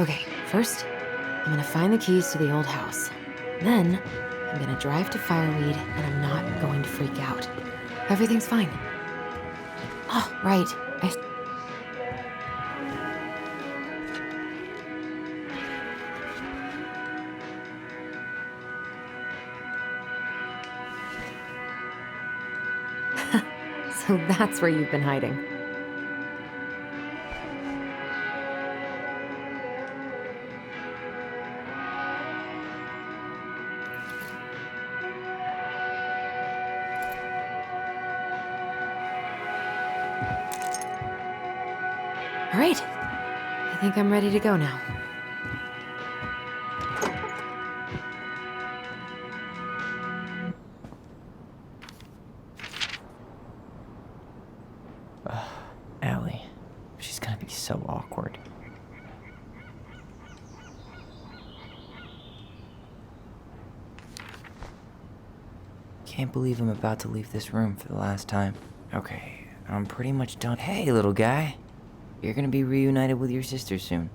Okay, first, I'm gonna find the keys to the old house. Then, I'm gonna drive to Fireweed, and I'm not going to freak out. Everything's fine. Oh, right. So that's where you've been hiding. All right. I think I'm ready to go now. Allie. She's gonna be so awkward. Can't believe I'm about to leave this room for the last time. Okay, I'm pretty much done. Hey, little guy. You're gonna be reunited with your sister soon.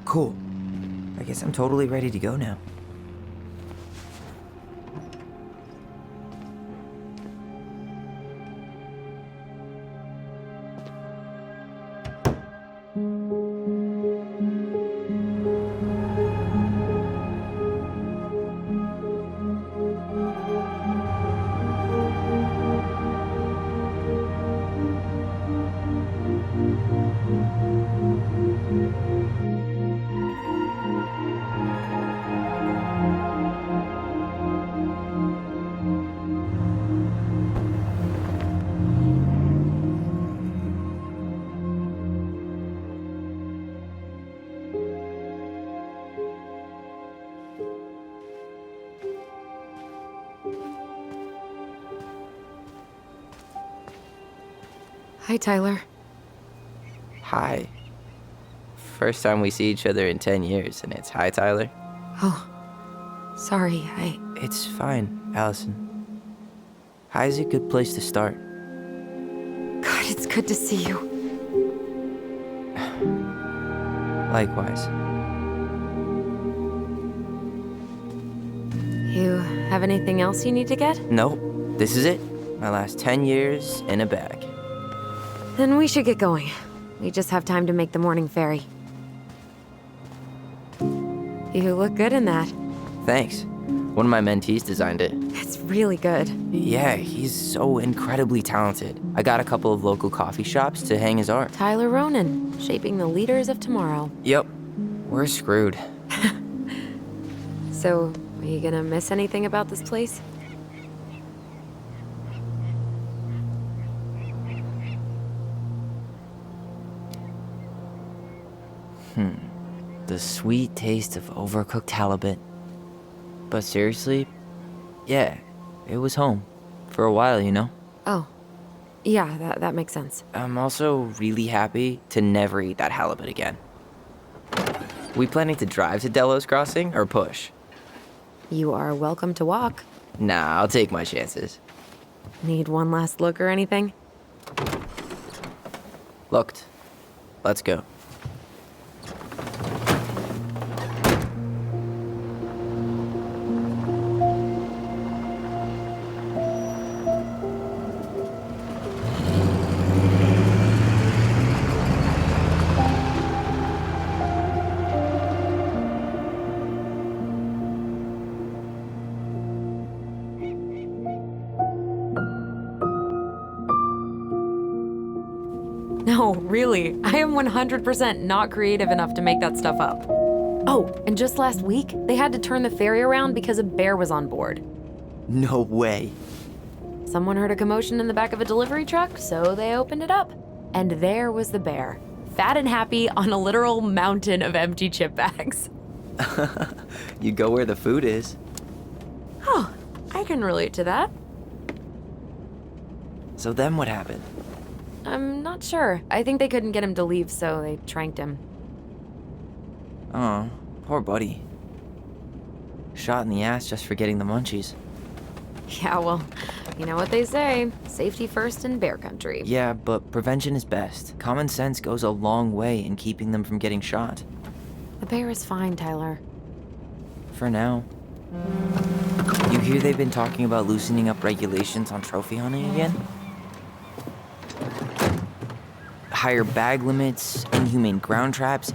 Cool. I guess I'm totally ready to go now. Hi, Tyler. Hi. First time we see each other in 10 years, and it's hi, Tyler. Oh, sorry, It's fine, Allison. Hi's a good place to start. God, it's good to see you. Likewise. You have anything else you need to get? Nope, this is it. My last 10 years in a bag. Then we should get going. We just have time to make the morning ferry. You look good in that. Thanks. One of my mentees designed it. It's really good. Yeah, he's so incredibly talented. I got a couple of local coffee shops to hang his art. Tyler Ronan, shaping the leaders of tomorrow. Yep, we're screwed. So, are you gonna miss anything about this place? The sweet taste of overcooked halibut. But seriously, yeah, it was home. For a while, you know? Oh, yeah, that makes sense. I'm also really happy to never eat that halibut again. We planning to drive to Delos Crossing or push? You are welcome to walk. Nah, I'll take my chances. Need one last look or anything? Looked. Let's go. No, really. I am 100% not creative enough to make that stuff up. Oh, and just last week, they had to turn the ferry around because a bear was on board. No way. Someone heard a commotion in the back of a delivery truck, so they opened it up. And there was the bear, fat and happy on a literal mountain of empty chip bags. You go where the food is. Oh, I can relate to that. So then what happened? I'm not sure. I think they couldn't get him to leave, so they tranked him. Oh, poor buddy. Shot in the ass just for getting the munchies. Yeah, well, You know what they say, safety first in bear country. Yeah, but prevention is best. Common sense goes a long way in keeping them from getting shot. The bear is fine, Tyler. For now. You hear they've been talking about loosening up regulations on trophy hunting again? Higher bag limits, inhumane ground traps,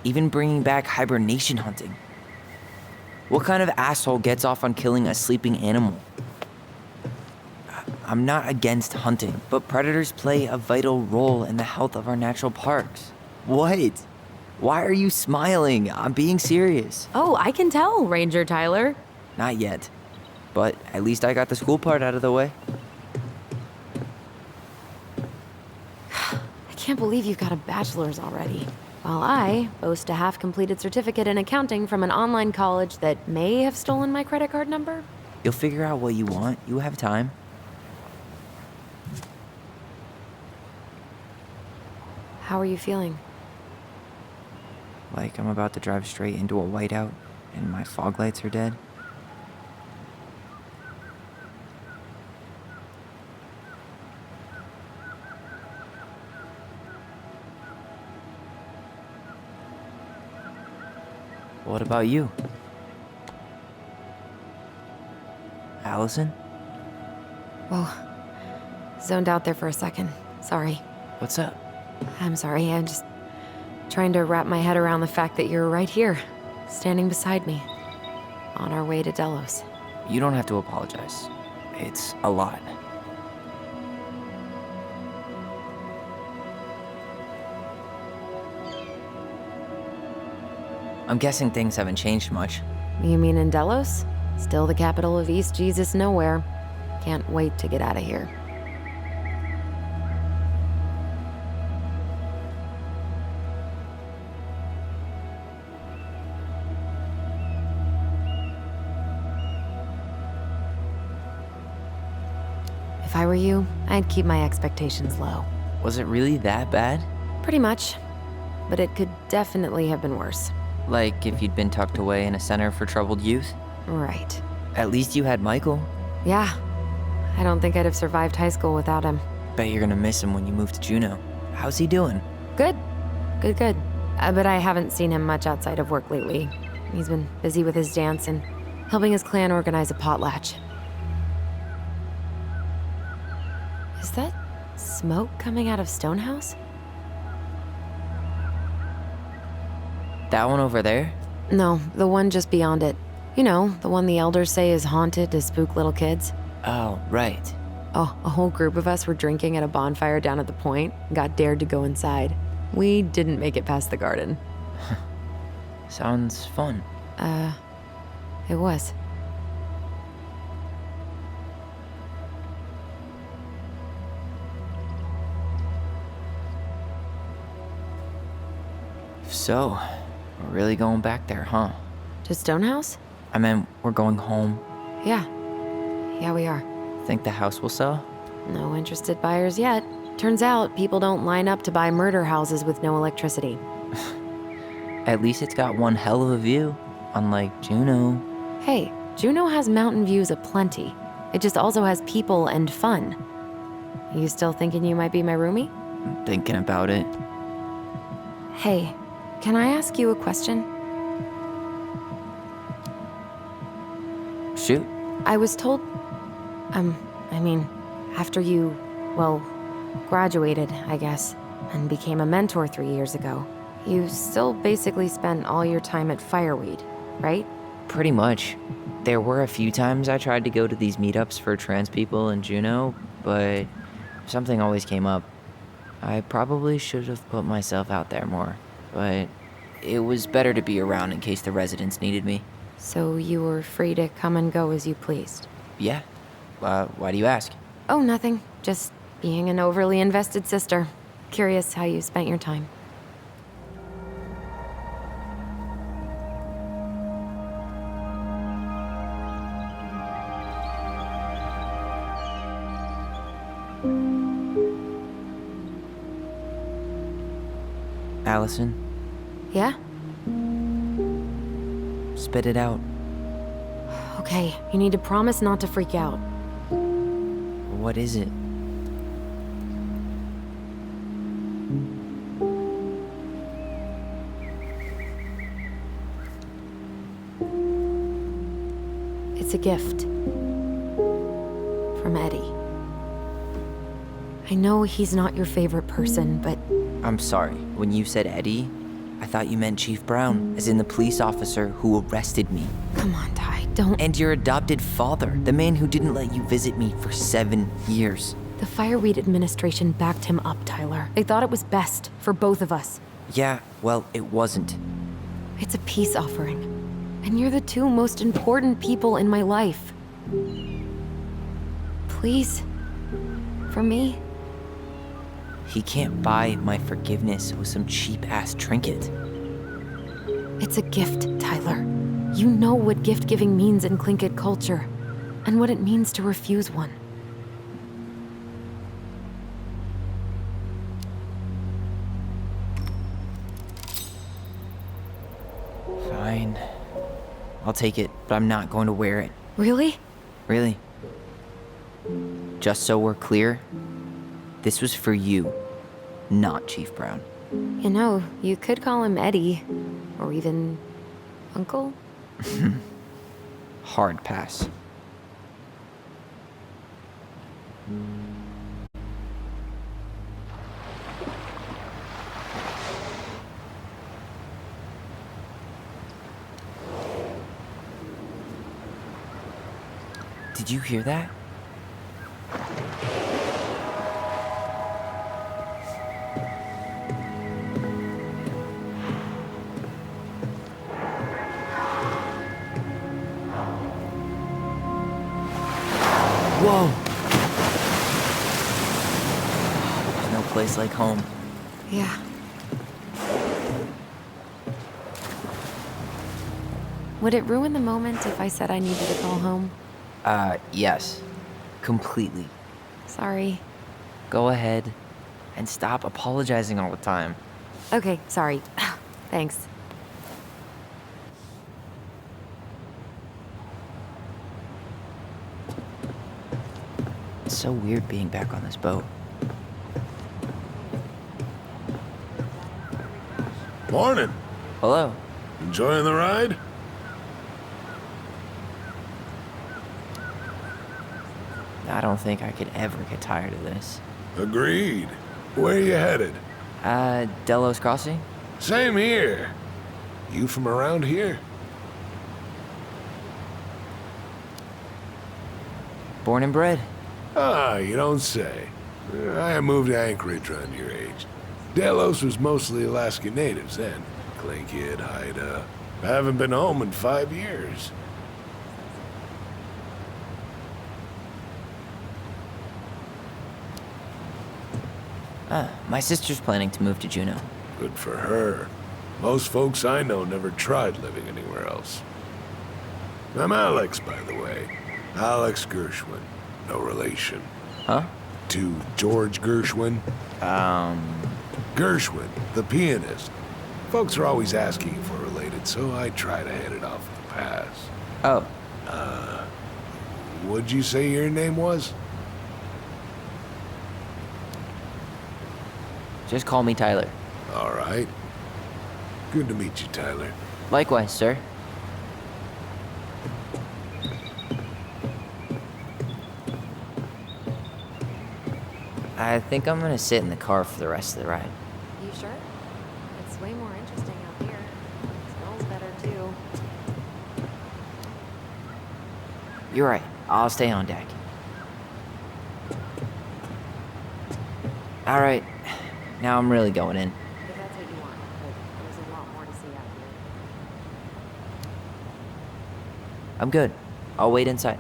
even bringing back hibernation hunting. What kind of asshole gets off on killing a sleeping animal? I'm not against hunting, but predators play a vital role in the health of our natural parks. What? Why are you smiling? I'm being serious. Oh, I can tell, Ranger Tyler. Not yet, but at least I got the school part out of the way. I can't believe you've got a bachelor's already. While I boast a half-completed certificate in accounting from an online college that may have stolen my credit card number. You'll figure out what you want. You have time. How are you feeling? Like I'm about to drive straight into a whiteout and my fog lights are dead. What about you? Allison? Whoa. Zoned out there for a second. Sorry. What's up? I'm sorry, I'm just trying to wrap my head around the fact that you're right here, standing beside me, on our way to Delos. You don't have to apologize. It's a lot. I'm guessing things haven't changed much. You mean in Delos? Still the capital of East Jesus Nowhere. Can't wait to get out of here. If I were you, I'd keep my expectations low. Was it really that bad? Pretty much. But it could definitely have been worse. Like if you'd been tucked away in a center for troubled youth? Right. At least you had Michael. Yeah. I don't think I'd have survived high school without him. Bet you're gonna miss him when you move to Juneau. How's he doing? Good. Good. But I haven't seen him much outside of work lately. He's been busy with his dance and helping his clan organize a potlatch. Is that smoke coming out of Stonehouse? That one over there? No, the one just beyond it. You know, the one the elders say is haunted to spook little kids. Oh, right. Oh, a whole group of us were drinking at a bonfire down at the point and got dared to go inside. We didn't make it past the garden. Sounds fun. It was. So, we're really going back there, huh? To Stonehouse? I meant, we're going home. Yeah. Yeah, we are. Think the house will sell? No interested buyers yet. Turns out people don't line up to buy murder houses with no electricity. At least it's got one hell of a view, unlike Juneau. Hey, Juneau has mountain views aplenty. It just also has people and fun. You still thinking you might be my roomie? I'm thinking about it. Hey, can I ask you a question? Shoot. I was told, after you, well, graduated, I guess, and became a mentor 3 years ago, you still basically spent all your time at Fireweed, right? Pretty much. There were a few times I tried to go to these meetups for trans people in Juneau, but something always came up. I probably should have put myself out there more, but it was better to be around in case the residents needed me. So you were free to come and go as you pleased? Yeah. Why do you ask? Oh, nothing. Just being an overly invested sister. Curious how you spent your time. Allison, Yeah? spit it out. Okay, you need to promise not to freak out. What is it? It's a gift. From Eddie. I know he's not your favorite person, but I'm sorry. When you said Eddie, I thought you meant Chief Brown, as in the police officer who arrested me. come on, Ty, don't. And your adopted father, the man who didn't let you visit me for 7 years. The Fireweed administration backed him up, Tyler. They thought it was best for both of us. Yeah, well, it wasn't. It's a peace offering. And you're the two most important people in my life. Please? For me? He can't buy my forgiveness with some cheap-ass trinket. It's a gift, Tyler. You know what gift-giving means in Tlingit culture, and what it means to refuse one. Fine. I'll take it, but I'm not going to wear it. Really? Really. Just so we're clear, this was for you, not Chief Brown. You know, you could call him Eddie, or even Uncle? Hard pass. Did you hear that? Whoa! There's no place like home. Yeah. Would it ruin the moment if I said I needed to call home? Yes. Completely. Sorry. Go ahead and stop apologizing all the time. Okay, sorry. Thanks. It's so weird being back on this boat. Morning. Hello. Enjoying the ride? I don't think I could ever get tired of this. Agreed. Where are you headed? Delos Crossing? Same here. You from around here? Born and bred. Ah, you don't say. I moved to Anchorage around your age. Delos was mostly Alaska natives then. Tlingit, Haida. I haven't been home in 5 years. My sister's planning to move to Juneau. Good for her. Most folks I know never tried living anywhere else. I'm Alex, by the way. Alex Gershwin. No relation. Huh? To George Gershwin. Gershwin, the pianist. Folks are always asking if we're related, so I try to head it off with a pass. Oh, What'd you say your name was? just call me Tyler. All right. Good to meet you, Tyler. Likewise, sir. I think I'm gonna sit in the car for the rest of the ride. You sure? It's way more interesting out here. It smells better, too. You're right. I'll stay on deck. All right. Now I'm really going in. If that's what you want, but there's a lot more to see out here. I'm good. I'll wait inside.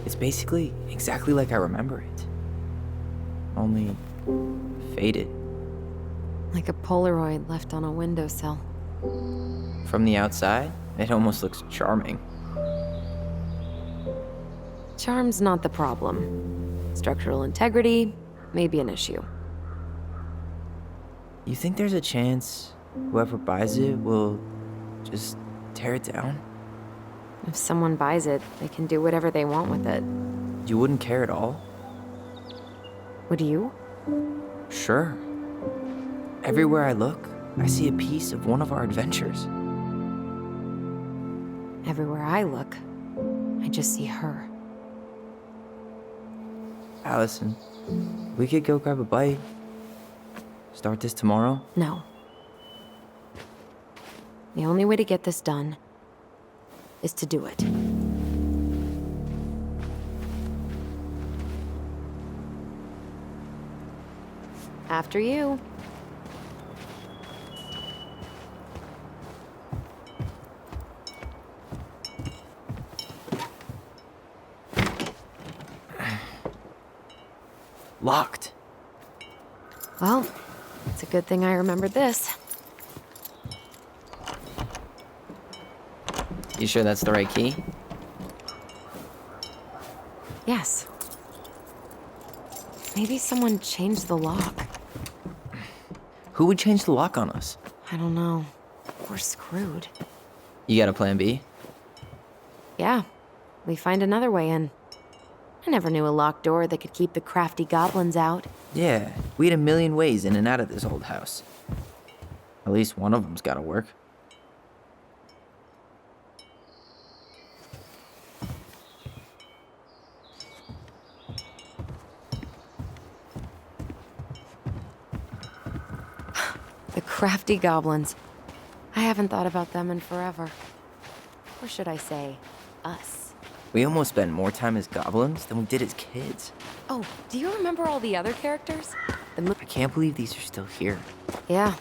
It's basically exactly like I remember it. Only faded. Like a Polaroid left on a windowsill. From the outside, it almost looks charming. Charm's not the problem. Structural integrity may be an issue. You think there's a chance whoever buys it will just tear it down? If someone buys it, they can do whatever they want with it. You wouldn't care at all? Would you? Sure. Everywhere I look, I see a piece of one of our adventures. Everywhere I look, I just see her. Allison, we could go grab a bite. Start this tomorrow? No. The only way to get this done is to do it. After you. Locked. Well, it's a good thing I remembered this. You sure that's the right key? Yes. Maybe someone changed the lock. Who would change the lock on us? I don't know. We're screwed. You got a plan B? Yeah, we find another way in. I never knew a locked door that could keep the crafty goblins out. Yeah, we had a million ways in and out of this old house. At least one of them's gotta work. The crafty goblins. I haven't thought about them in forever. Or should I say, us. We almost spent more time as goblins than we did as kids. Oh, do you remember all the other characters? I can't believe these are still here. Yeah,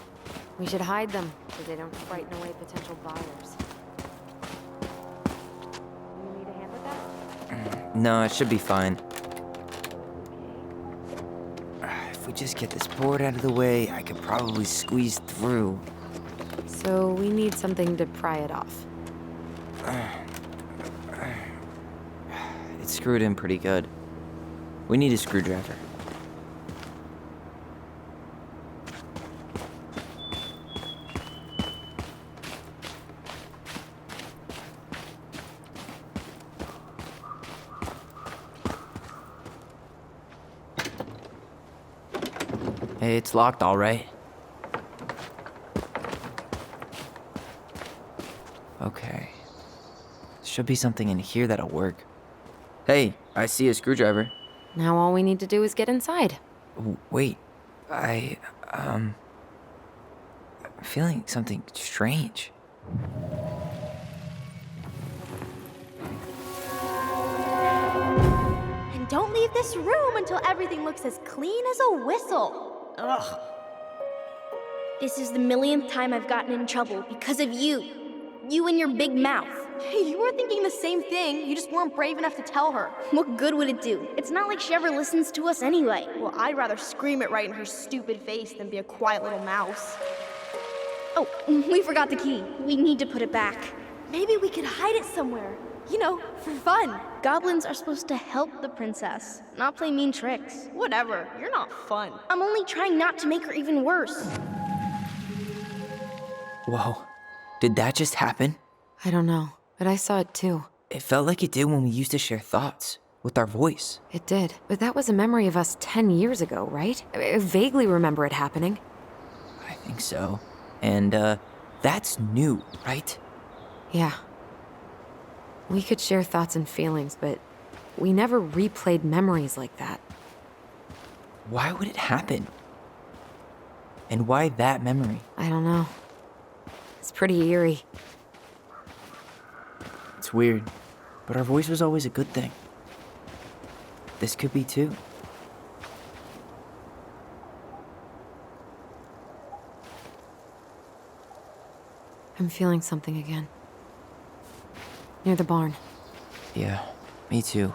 we should hide them so they don't frighten away potential buyers. You need a hand with that? No, it should be fine. If we just get this board out of the way, I could probably squeeze through. So we need something to pry it off. It's screwed in pretty good. We need a screwdriver. Hey, it's locked all right. Okay. Should be something in here that'll work. Hey, I see a screwdriver. Now all we need to do is get inside. Wait, I'm feeling something strange. And don't leave this room until everything looks as clean as a whistle. Ugh. This is the millionth time I've gotten in trouble because of you. You and your big mouth. You were thinking the same thing, you just weren't brave enough to tell her. What good would it do? It's not like she ever listens to us anyway. Well, I'd rather scream it right in her stupid face than be a quiet little mouse. Oh, we forgot the key. We need to put it back. Maybe we could hide it somewhere. You know, for fun. Goblins are supposed to help the princess, not play mean tricks. Whatever, you're not fun. I'm only trying not to make her even worse. Whoa, did that just happen? I don't know, but I saw it too. It felt like it did when we used to share thoughts with our voice. It did, but that was a memory of us 10 years ago, right? I vaguely remember it happening. I think so. And, that's new, right? Yeah. We could share thoughts and feelings, but we never replayed memories like that. Why would it happen? And why that memory? I don't know. It's pretty eerie. It's weird, but our voice was always a good thing. This could be too. I'm feeling something again. Near the barn. Yeah, me too.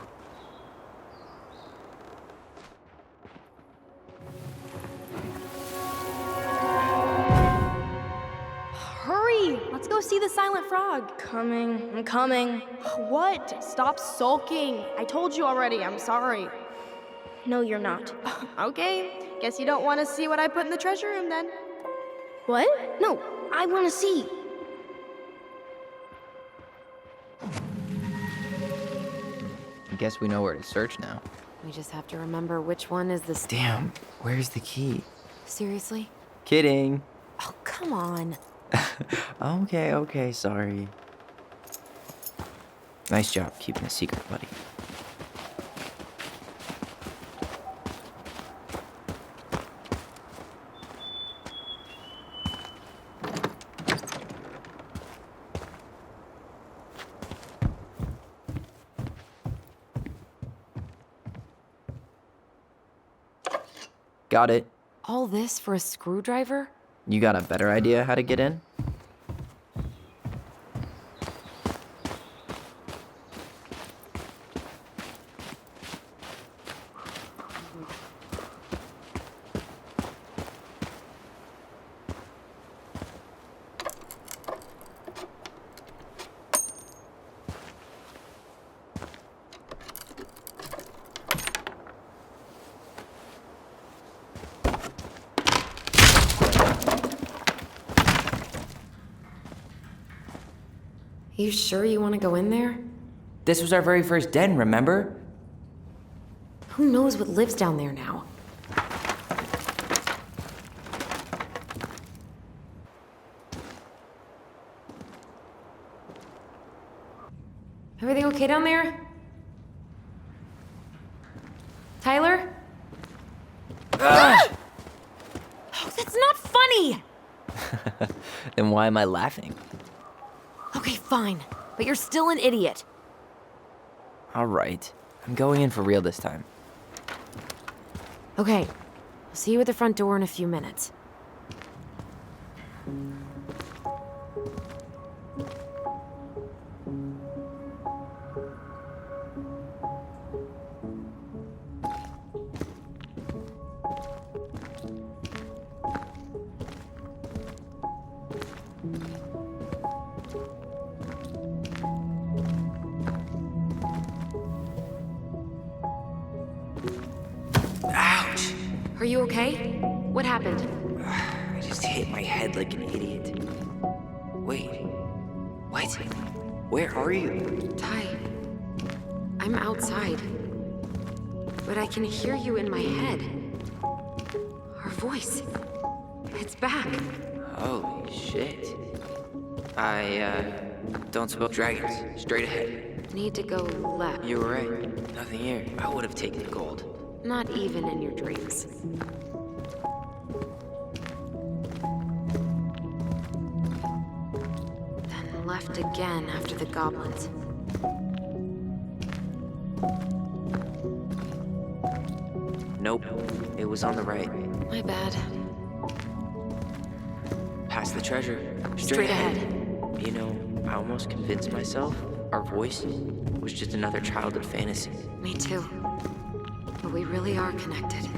frog. Coming. I'm coming. What? Stop sulking. I told you already, I'm sorry. No, you're not. Okay, guess you don't want to see what I put in the treasure room then. What? No, I want to see. I guess we know where to search now. We just have to remember which one is the... Damn, where's the key? Seriously? Kidding. Oh, come on. Okay, sorry. Nice job keeping a secret, buddy. Got it. All this for a screwdriver? You got a better idea how to get in? You sure you want to go in there? This was our very first den, remember? Who knows what lives down there now? Everything okay down there? Tyler? Oh, that's not funny! Then why am I laughing? Okay, fine. But you're still an idiot. All right. I'm going in for real this time. Okay. I'll see you at the front door in a few minutes. Ouch! Are you okay? What happened? I just hit my head like an idiot. Wait. What? Where are you? Ty, I'm outside. But I can hear you in my head. Our voice. It's back. Holy shit. I don't smoke dragons. Straight ahead. Need to go left. You were right. Nothing here. I would have taken the gold. Not even in your dreams. Then left again after the goblins. Nope. It was on the right. My bad. Past the treasure. Straight ahead. You know, I almost convinced myself our voice was just another childhood fantasy. Me too. But we really are connected.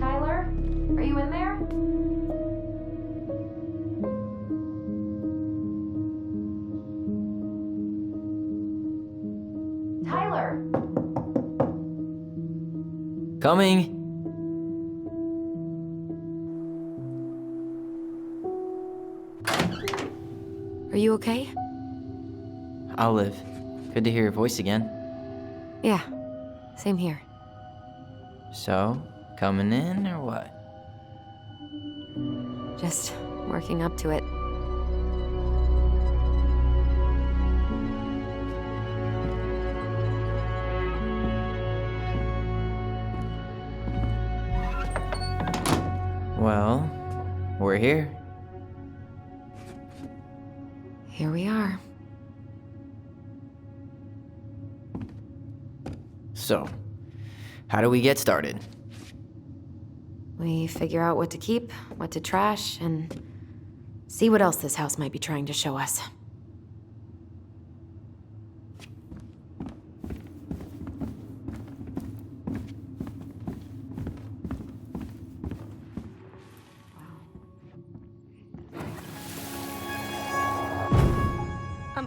Tyler? Are you in there? Tyler! Coming! Are you okay? Olive, good to hear your voice again. Yeah, same here. So, coming in or what? Just working up to it. Well, we're here. Here we are. So, how do we get started? We figure out what to keep, what to trash, and see what else this house might be trying to show us.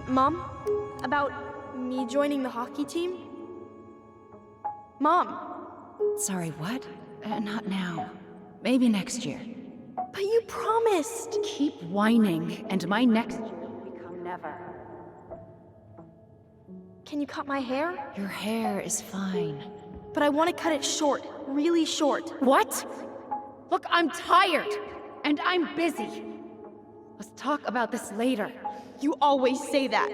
Mom? About me joining the hockey team? Mom! Sorry, what? Not now. Maybe next year. But you promised! Keep whining, and my next year will become never. Can you cut my hair? Your hair is fine. But I want to cut it short. Really short. What? Look, I'm tired, and I'm busy. Let's talk about this later. You always say that.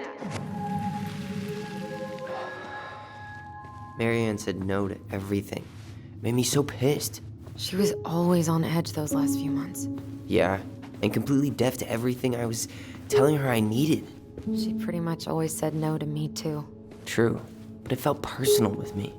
Marianne said no to everything. Made me so pissed. She was always on edge those last few months. Yeah, and completely deaf to everything I was telling her I needed. She pretty much always said no to me, too. True, but it felt personal with me.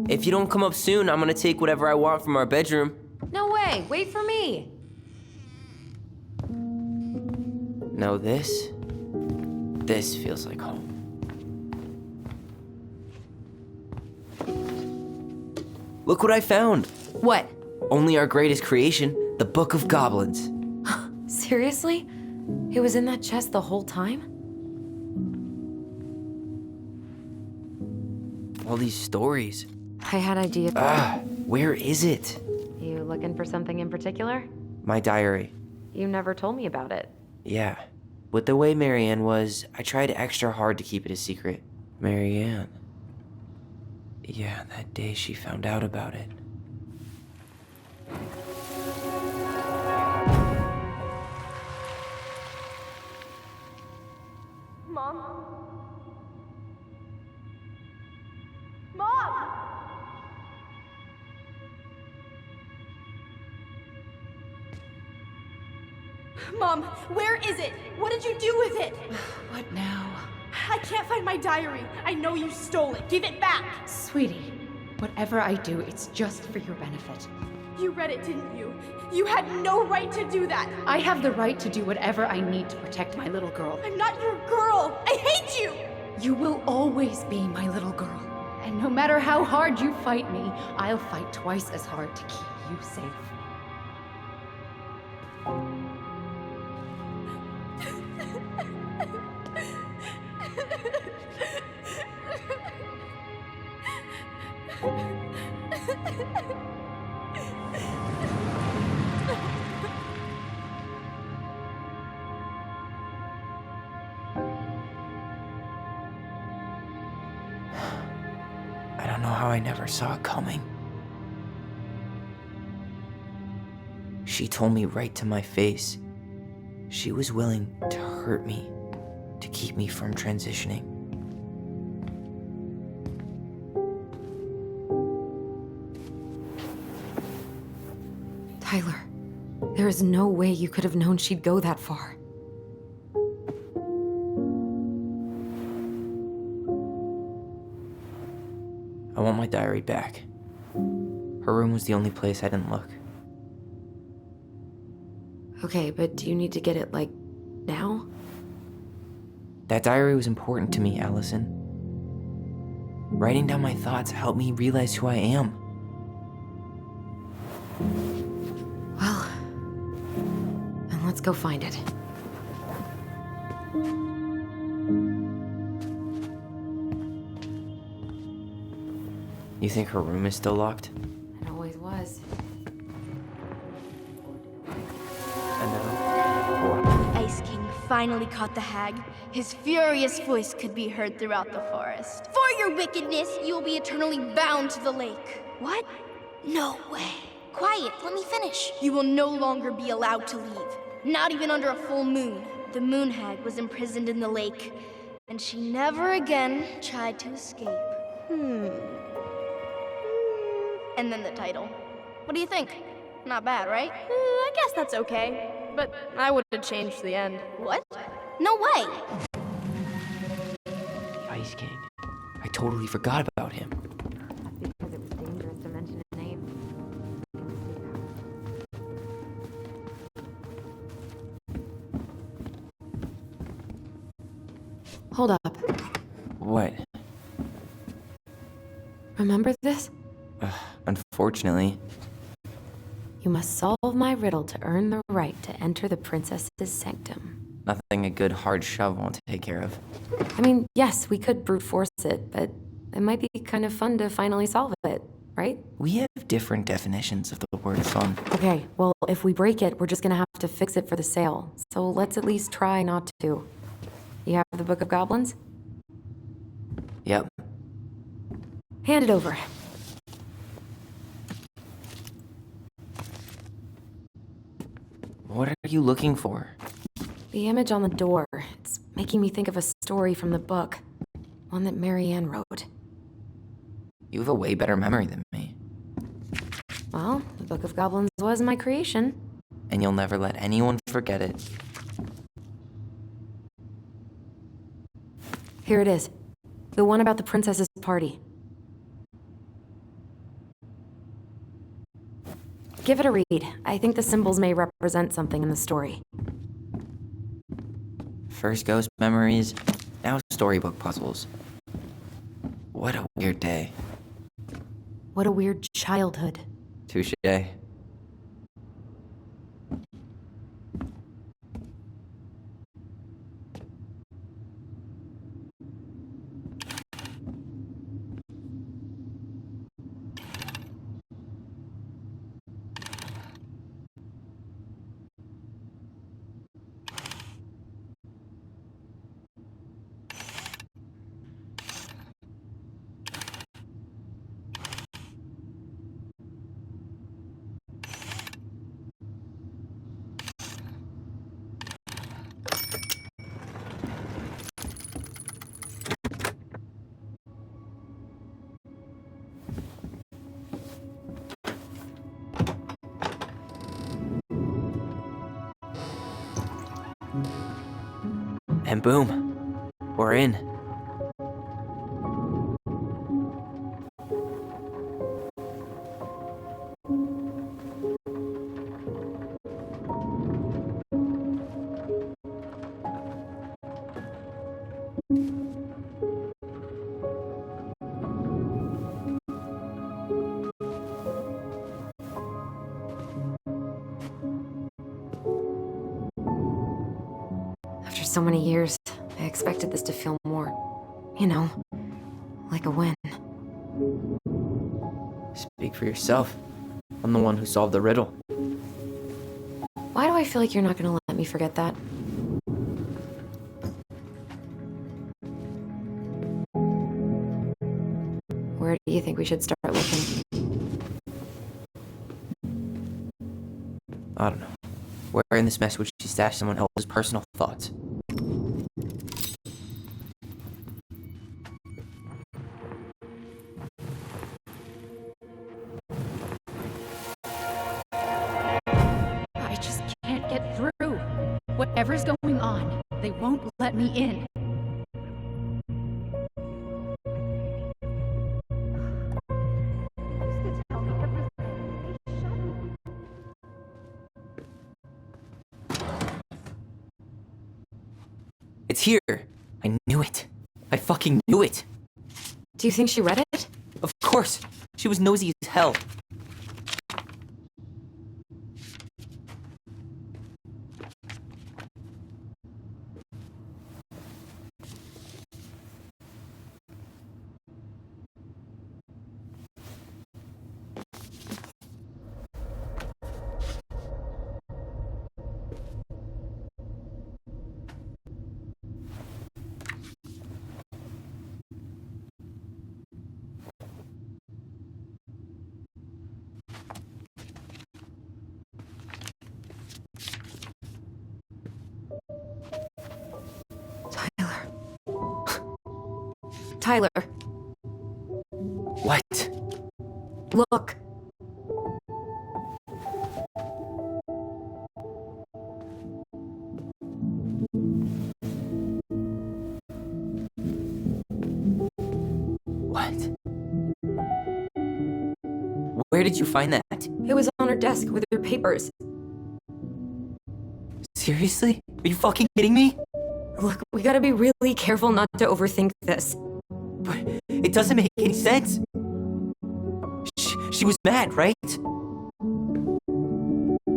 If you don't come up soon, I'm gonna take whatever I want from our bedroom. No way! Wait for me! No, this feels like home. Look what I found! What? Only our greatest creation, the Book of Goblins. Seriously? It was in that chest the whole time? All these stories. I had idea. Where is it? You looking for something in particular? My diary. You never told me about it. Yeah. With the way Marianne was, I tried extra hard to keep it a secret. Marianne. Yeah, that day she found out about it. Mom? Mom! Mom, where is it? What did you do with it? What now? I can't find my diary. I know you stole it. Give it back. Sweetie, whatever I do, it's just for your benefit. You read it, didn't you? You had no right to do that. I have the right to do whatever I need to protect my little girl. I'm not your girl. I hate you. You will always be my little girl. And no matter how hard you fight me, I'll fight twice as hard to keep you safe. I don't know how I never saw it coming. She told me right to my face. She was willing to hurt me, to keep me from transitioning. Tyler, there is no way you could have known she'd go that far. I want my diary back. Her room was the only place I didn't look. Okay, but do you need to get it, like, now? That diary was important to me, Allison. Writing down my thoughts helped me realize who I am. Well, go find it. You think her room is still locked? It always was. And now? Ice King finally caught the hag. His furious voice could be heard throughout the forest. For your wickedness, you will be eternally bound to the lake. What? No way. Quiet, let me finish. You will no longer be allowed to leave. Not even under a full moon. The moon hag was imprisoned in the lake, and she never again tried to escape. And then the title. What do you think? Not bad, right? I guess that's okay. But I would have changed the end. What? No way! Ice King. I totally forgot about him. Because it was dangerous to mention his name. Hold up. What? Remember this? Unfortunately. You must solve my riddle to earn the right to enter the princess's sanctum. Nothing a good hard shove won't take care of. I mean, yes, we could brute force it, but it might be kind of fun to finally solve it, right? We have different definitions of the word fun. Okay, well, if we break it, we're just gonna have to fix it for the sale. So let's at least try not to. You have the Book of Goblins? Yep. Hand it over. What are you looking for? The image on the door. It's making me think of a story from the book. One that Marianne wrote. You have a way better memory than me. Well, the Book of Goblins was my creation. And you'll never let anyone forget it. Here it is. The one about the princess's party. Give it a read. I think the symbols may represent something in the story. First ghost memories, now storybook puzzles. What a weird day. What a weird childhood. Touche. And boom, we're in. After so many years, I expected this to feel more, you know, like a win. Speak for yourself. I'm the one who solved the riddle. Why do I feel like you're not gonna let me forget that? Where do you think we should start looking? I don't know. Where in this mess would she stash someone else's personal thoughts? I just can't get through. Whatever's going on, they won't let me in. It's here! I knew it. I fucking knew it! Do you think she read it? Of course! She was nosy as hell. Tyler, What? look. What? Where did you find that? It was on her desk with her papers. Seriously? Are you fucking kidding me? Look, we gotta be really careful not to overthink this. But it doesn't make any sense. She was mad, right?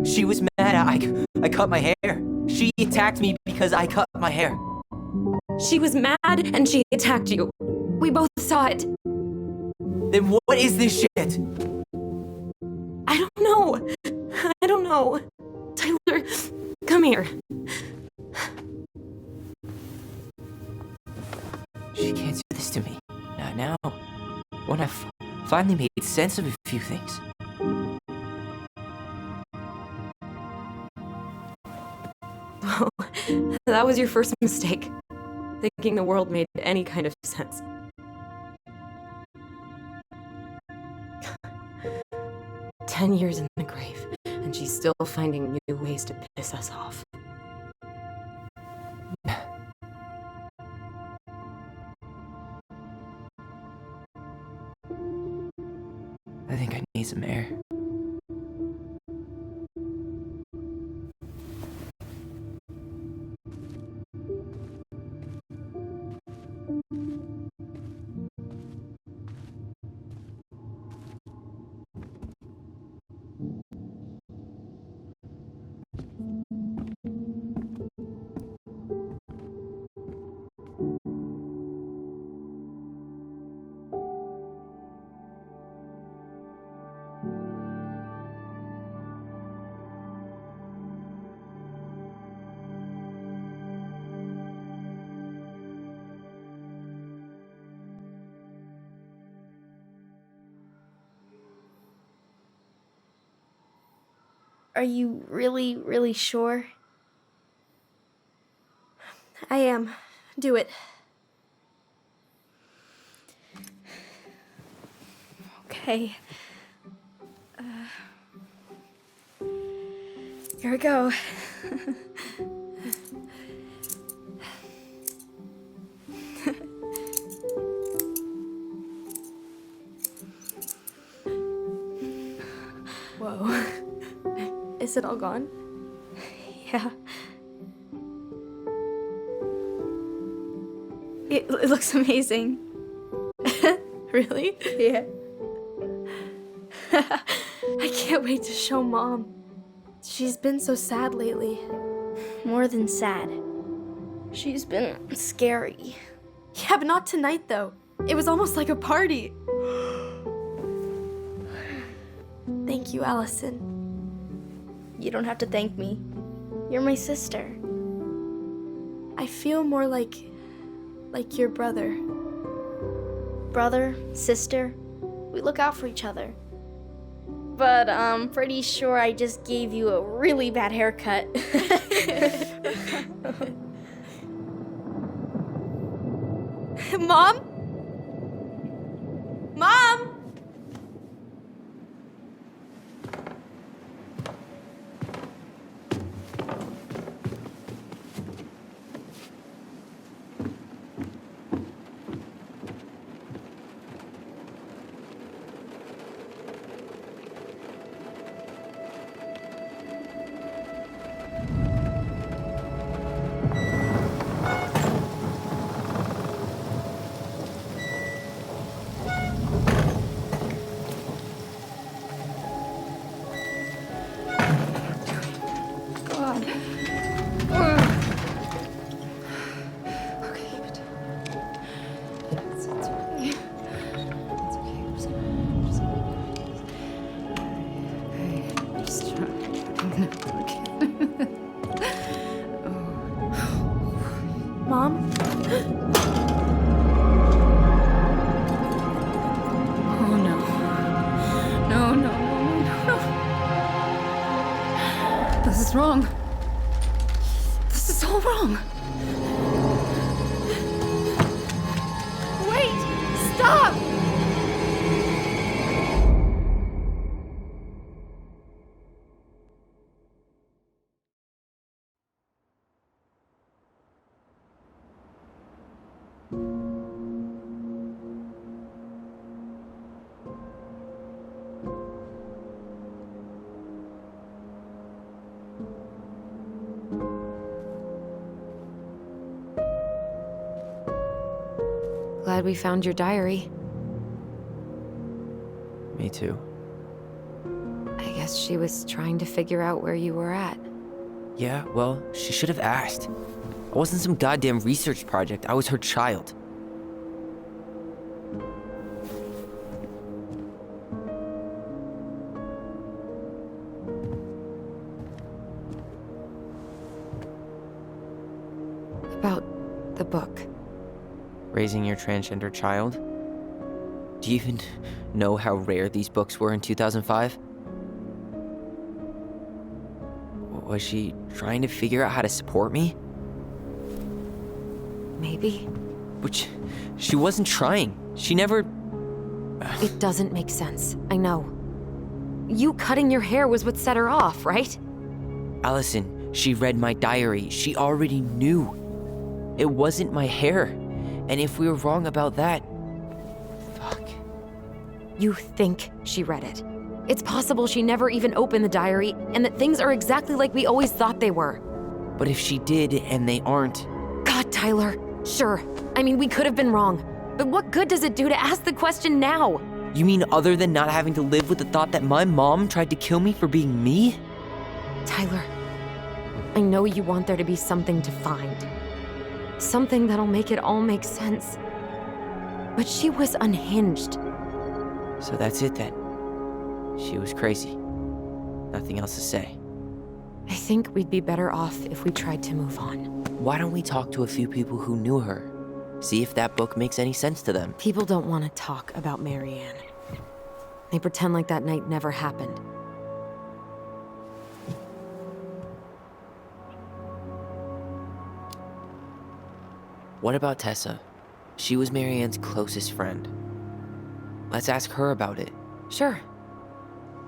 She was mad I cut my hair. She attacked me because I cut my hair. She was mad and she attacked you. We both saw it. Then what is this shit? I don't know. I don't know. Tyler, come here. She can't do this to me. Not now. When I finally made sense of a few things. Oh, that was your first mistake. Thinking the world made any kind of sense. "10 years in the grave, and she's still finding new ways to piss us off." I think I need some air. Are you really, really sure? I am. Do it. Okay. Here we go. Whoa. Is it all gone? Yeah. It looks amazing. Really? Yeah. I can't wait to show Mom. She's been so sad lately. More than sad. She's been scary. Yeah, but not tonight, though. It was almost like a party. Thank you, Allison. You don't have to thank me. You're my sister. I feel more like your brother. Brother, sister, we look out for each other. But I'm pretty sure I just gave you a really bad haircut. Mom? Mom? Mom? Oh no. No, no, no, no, no. This is wrong. This is all wrong. Wait! Glad we found your diary. Me too. I guess she was trying to figure out where you were at. Yeah, well, she should have asked. I wasn't some goddamn research project. I was her child. About the book. Raising your transgender child? Do you even know how rare these books were in 2005? Was she trying to figure out how to support me? Maybe. Which, she wasn't trying. She never... It doesn't make sense. I know. You cutting your hair was what set her off, right? Allison, she read my diary. She already knew. It wasn't my hair. And if we were wrong about that... Fuck. You think she read it. It's possible she never even opened the diary, and that things are exactly like we always thought they were. But if she did, and they aren't... God, Tyler. Sure. I mean, we could have been wrong. But what good does it do to ask the question now? You mean other than not having to live with the thought that my mom tried to kill me for being me? Tyler, I know you want there to be something to find. Something that'll make it all make sense. But she was unhinged. So that's it then. She was crazy. Nothing else to say. I think we'd be better off if we tried to move on. Why don't we talk to a few people who knew her? See if that book makes any sense to them. People don't want to talk about Marianne. They pretend like that night never happened. What about Tessa? She was Marianne's closest friend. Let's ask her about it. Sure.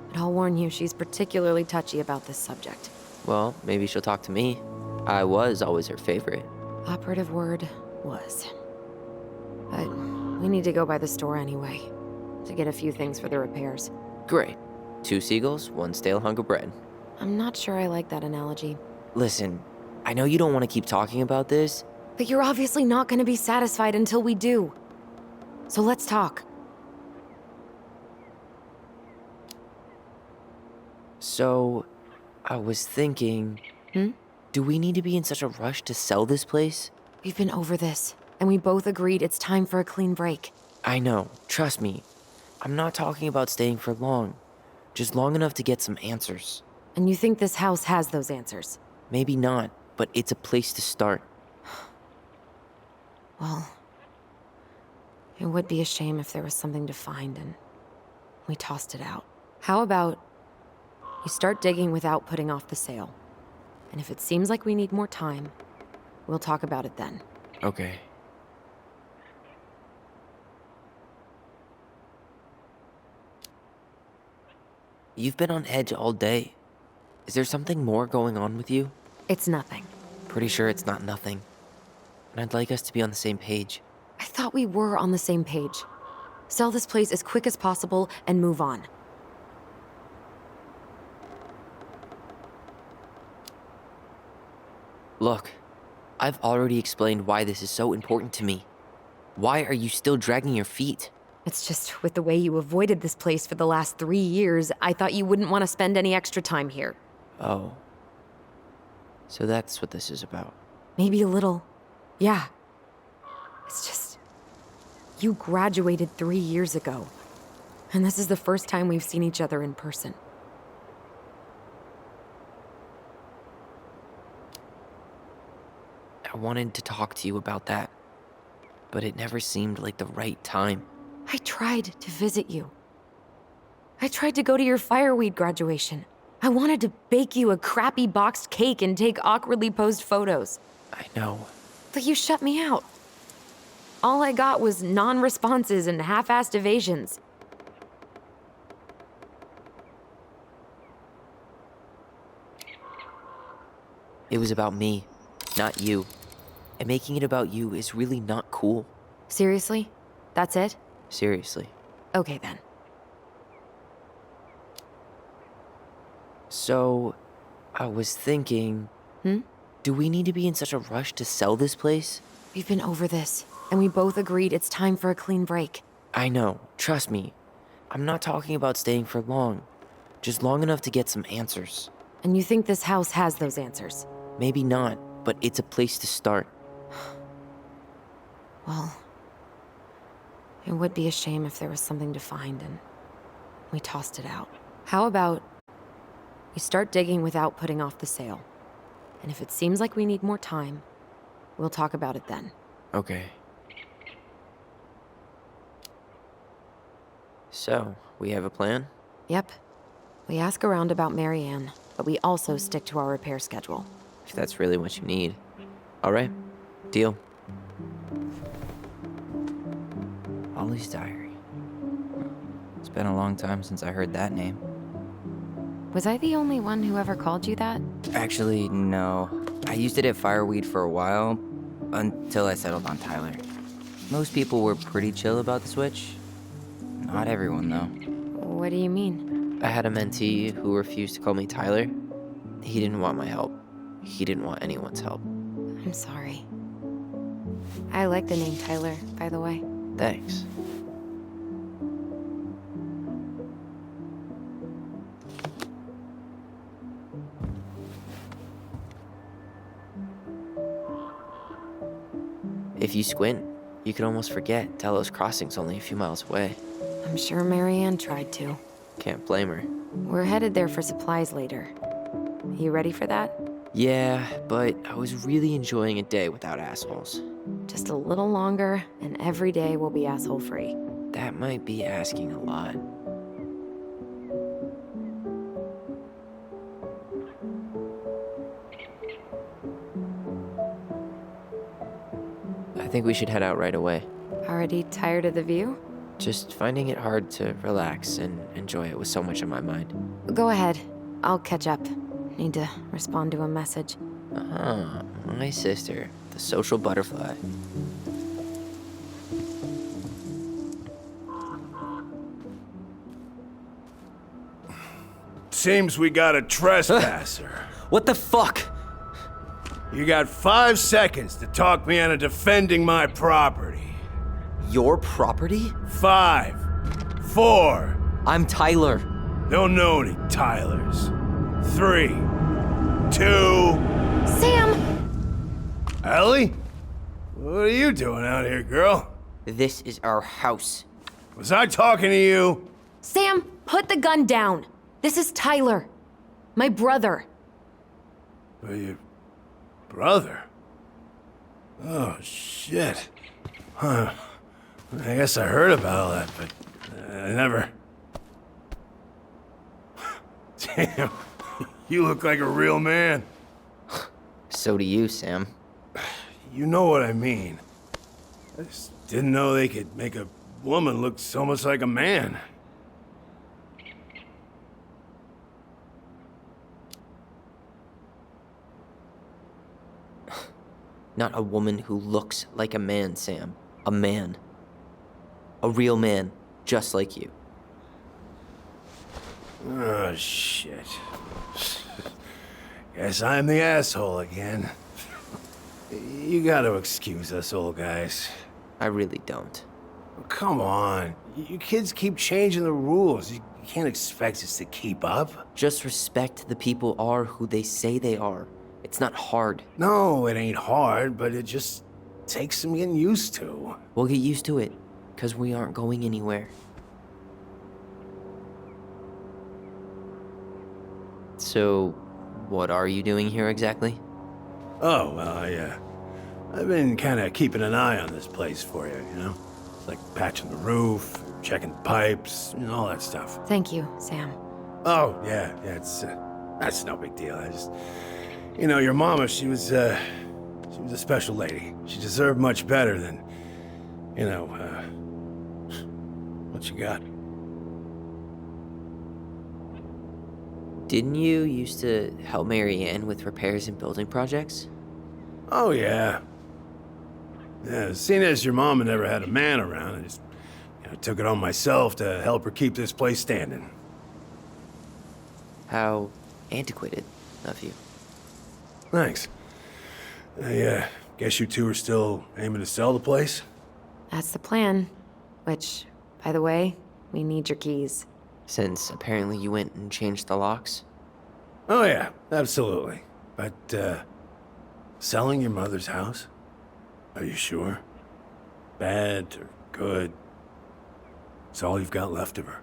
But I'll warn you, she's particularly touchy about this subject. Well, maybe she'll talk to me. I was always her favorite. Operative word was. But we need to go by the store anyway, to get a few things for the repairs. Great. 2 seagulls, 1 stale hunk of bread. I'm not sure I like that analogy. Listen, I know you don't want to keep talking about this. But you're obviously not going to be satisfied until we do. So let's talk. So, I was thinking... Do we need to be in such a rush to sell this place? We've been over this, and we both agreed it's time for a clean break. I know, trust me. I'm not talking about staying for long. Just long enough to get some answers. And you think this house has those answers? Maybe not, but it's a place to start. Well, it would be a shame if there was something to find and we tossed it out. How about you start digging without putting off the sale? And if it seems like we need more time, we'll talk about it then. Okay. You've been on edge all day. Is there something more going on with you? It's nothing. Pretty sure it's not nothing. And I'd like us to be on the same page. I thought we were on the same page. Sell this place as quick as possible and move on. Look, I've already explained why this is so important to me. Why are you still dragging your feet? It's just with the way you avoided this place for the last 3 years, I thought you wouldn't want to spend any extra time here. Oh. So that's what this is about. Maybe a little. Yeah. It's just... You graduated 3 years ago. And this is the first time we've seen each other in person. I wanted to talk to you about that, but it never seemed like the right time. I tried to visit you. I tried to go to your fireweed graduation. I wanted to bake you a crappy boxed cake and take awkwardly posed photos. I know. But you shut me out. All I got was non-responses and half-assed evasions. It was about me, not you. and making it about you is really not cool. Seriously? That's it? Seriously. Okay then. So, I was thinking... Do we need to be in such a rush to sell this place? We've been over this, and we both agreed it's time for a clean break. I know, trust me. I'm not talking about staying for long. Just long enough to get some answers. And you think this house has those answers? Maybe not, but it's a place to start. Well, it would be a shame if there was something to find and we tossed it out. How about we start digging without putting off the sale? And if it seems like we need more time, we'll talk about it then. Okay. So, we have a plan? Yep. We ask around about Marianne, but we also stick to our repair schedule. If that's really what you need. Alright, deal. Ollie's Diary. It's been a long time since I heard that name. Was I the only one who ever called you that? Actually, no. I used it at Fireweed for a while, until I settled on Tyler. Most people were pretty chill about the switch. Not everyone, though. What do you mean? I had a mentee who refused to call me Tyler. He didn't want my help. He didn't want anyone's help. I'm sorry. I like the name Tyler, by the way. Thanks. If you squint, you can almost forget Delos Crossing's only a few miles away. I'm sure Marianne tried to. Can't blame her. We're headed there for supplies later. You ready for that? Yeah, but I was really enjoying a day without assholes. Just a little longer, and every day will be asshole-free. That might be asking a lot. I think we should head out right away. Already tired of the view? Just finding it hard to relax and enjoy it with so much on my mind. Go ahead. I'll catch up. Need to respond to a message. Ah, my sister, the social butterfly. Seems we got a trespasser. What the fuck? You got 5 seconds to talk me out of defending my property. Your property? 5, 4, I'm Tyler. don't know any Tylers. 3, 2... Sam! Ellie? What are you doing out here, girl? This is our house. Was I talking to you? Sam, put the gun down! This is Tyler. My brother. Well, your brother? Oh, shit. Huh. I guess I heard about all that, but I never... Damn, you look like a real man. So do you, Sam. You know what I mean. I just didn't know they could make a woman look so much like a man. Not a woman who looks like a man, Sam. A man. A real man, just like you. Oh, shit. Guess I'm the asshole again. You gotta excuse us old guys. I really don't. Come on. You kids keep changing the rules. You can't expect us to keep up. Just respect the people are who they say they are. It's not hard. No, it ain't hard, but it just takes some getting used to. We'll get used to it, because we aren't going anywhere. So, what are you doing here exactly? Oh, well, I've been kind of keeping an eye on this place for you, you know? Like patching the roof, checking the pipes, and all that stuff. Thank you, Sam. Oh, yeah, it's, that's no big deal. I just, you know, your mama, she was a special lady. She deserved much better than, you know, what you got. Didn't you used to help Marianne with repairs and building projects? Oh, yeah. Yeah, seeing as your mama never had a man around, I just took it on myself to help her keep this place standing. How antiquated of you. Thanks. I guess you two are still aiming to sell the place? That's the plan. Which, by the way, we need your keys. Since apparently you went and changed the locks. Oh yeah, absolutely. But, selling your mother's house? Are you sure? Bad or good? It's all you've got left of her.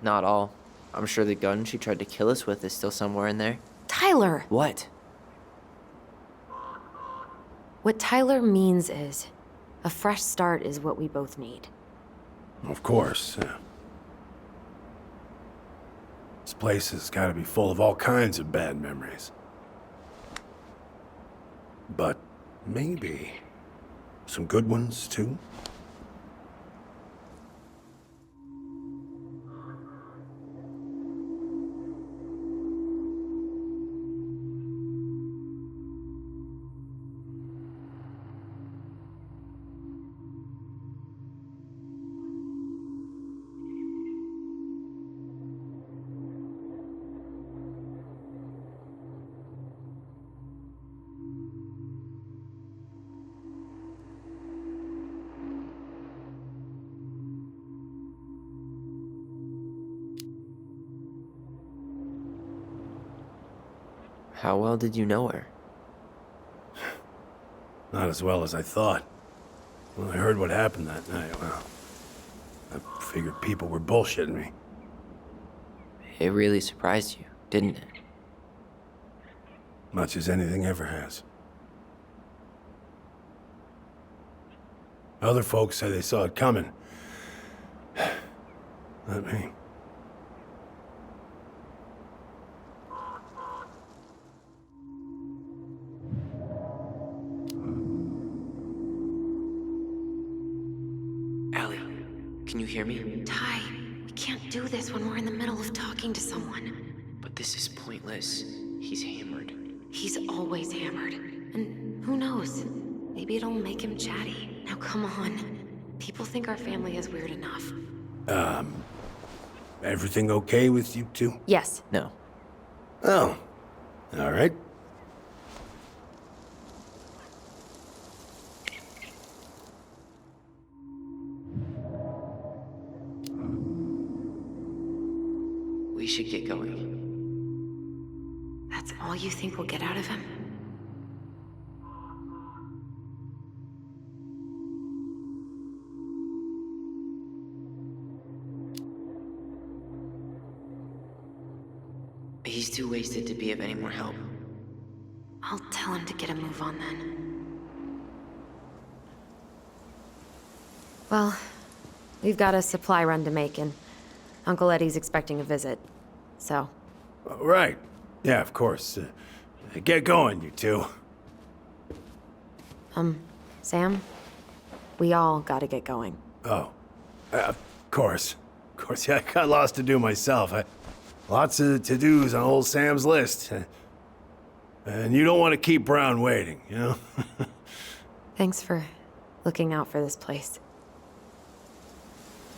Not all. I'm sure the gun she tried to kill us with is still somewhere in there. Tyler! What? What Tyler means is, a fresh start is what we both need. Of course. This place has got to be full of all kinds of bad memories. But maybe some good ones, too? How well did you know her? Not as well as I thought. When I heard what happened that night, well, I figured people were bullshitting me. It really surprised you, didn't it? Much as anything ever has. Other folks say they saw it coming. Not me. Allie, can you hear me? Ty, we can't do this when we're in the middle of talking to someone. But this is pointless. He's hammered. He's always hammered. And who knows? Maybe it'll make him chatty. Now come on. People think our family is weird enough. Everything okay with you two? Yes. No. Oh, all right. We should get going. That's all you think we'll get out of him? He's too wasted to be of any more help. I'll tell him to get a move on then. Well, we've got a supply run to make, and Uncle Eddie's expecting a visit. So, Right. Yeah, of course. Get going, you two. Sam, we all gotta get going. Oh, of course. Of course, yeah, I got lots to do myself. Lots of to-dos on old Sam's list. And you don't want to keep Brown waiting, you know? Thanks for looking out for this place.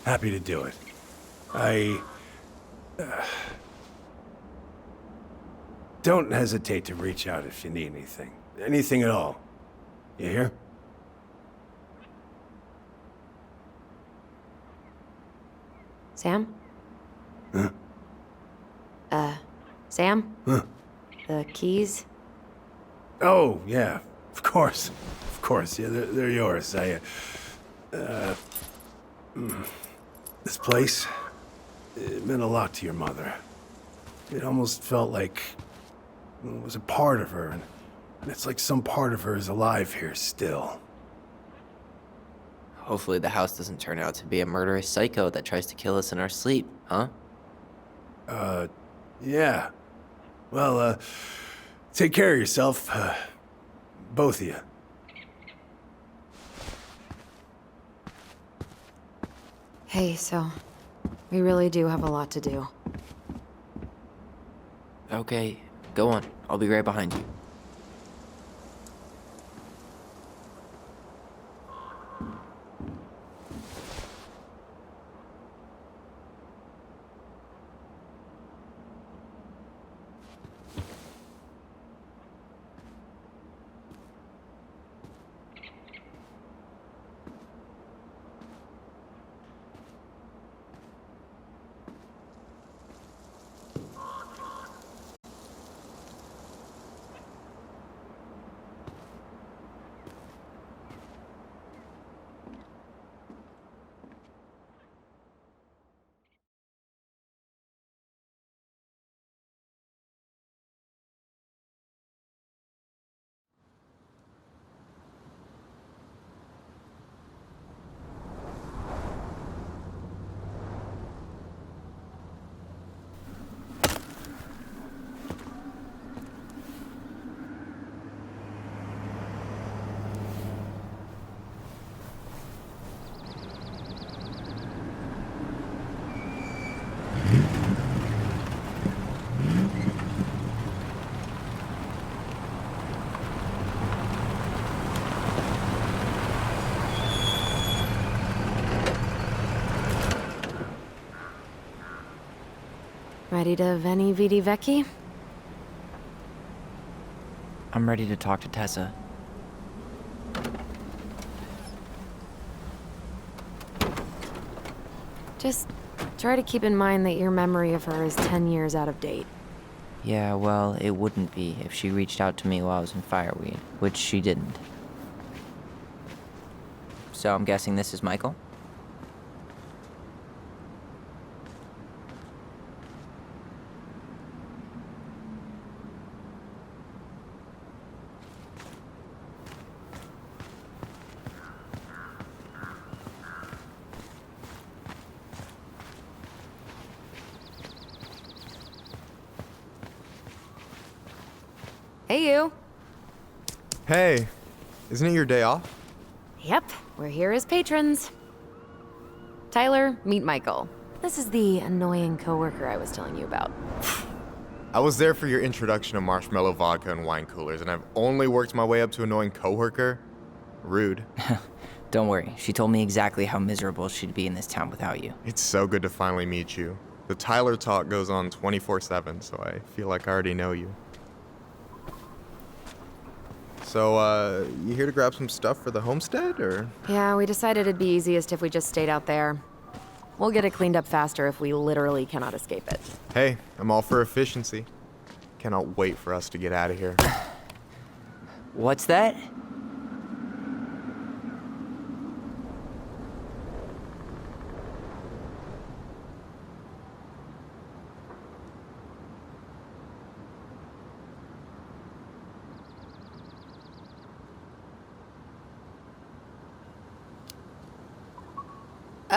Happy to do it. Don't hesitate to reach out if you need anything. Anything at all. You hear? Sam? Huh? Sam? Huh? The keys? Oh, yeah. Of course. Of course. Yeah, they're yours. This place, it meant a lot to your mother. It almost felt like it was a part of her, and it's like some part of her is alive here still. Hopefully the house doesn't turn out to be a murderous psycho that tries to kill us in our sleep, huh? Yeah. Well, take care of yourself, both of you. Hey, so we really do have a lot to do. Okay, go on. I'll be right behind you. Ready to Veni Vidi Vecchi? I'm ready to talk to Tessa. Just try to keep in mind that your memory of her is 10 years out of date. Yeah, well, it wouldn't be if she reached out to me while I was in Fireweed, which she didn't. So I'm guessing this is Michael? Hey, you. Hey, isn't it your day off? Yep, we're here as patrons. Tyler, meet Michael. This is the annoying coworker I was telling you about. I was there for your introduction to marshmallow vodka and wine coolers, and I've only worked my way up to annoying coworker. Rude. Don't worry, she told me exactly how miserable she'd be in this town without you. It's so good to finally meet you. The Tyler talk goes on 24/7, so I feel like I already know you. So, you here to grab some stuff for the homestead, or? Yeah, we decided it'd be easiest if we just stayed out there. We'll get it cleaned up faster if we literally cannot escape it. Hey, I'm all for efficiency. Cannot wait for us to get out of here. What's that?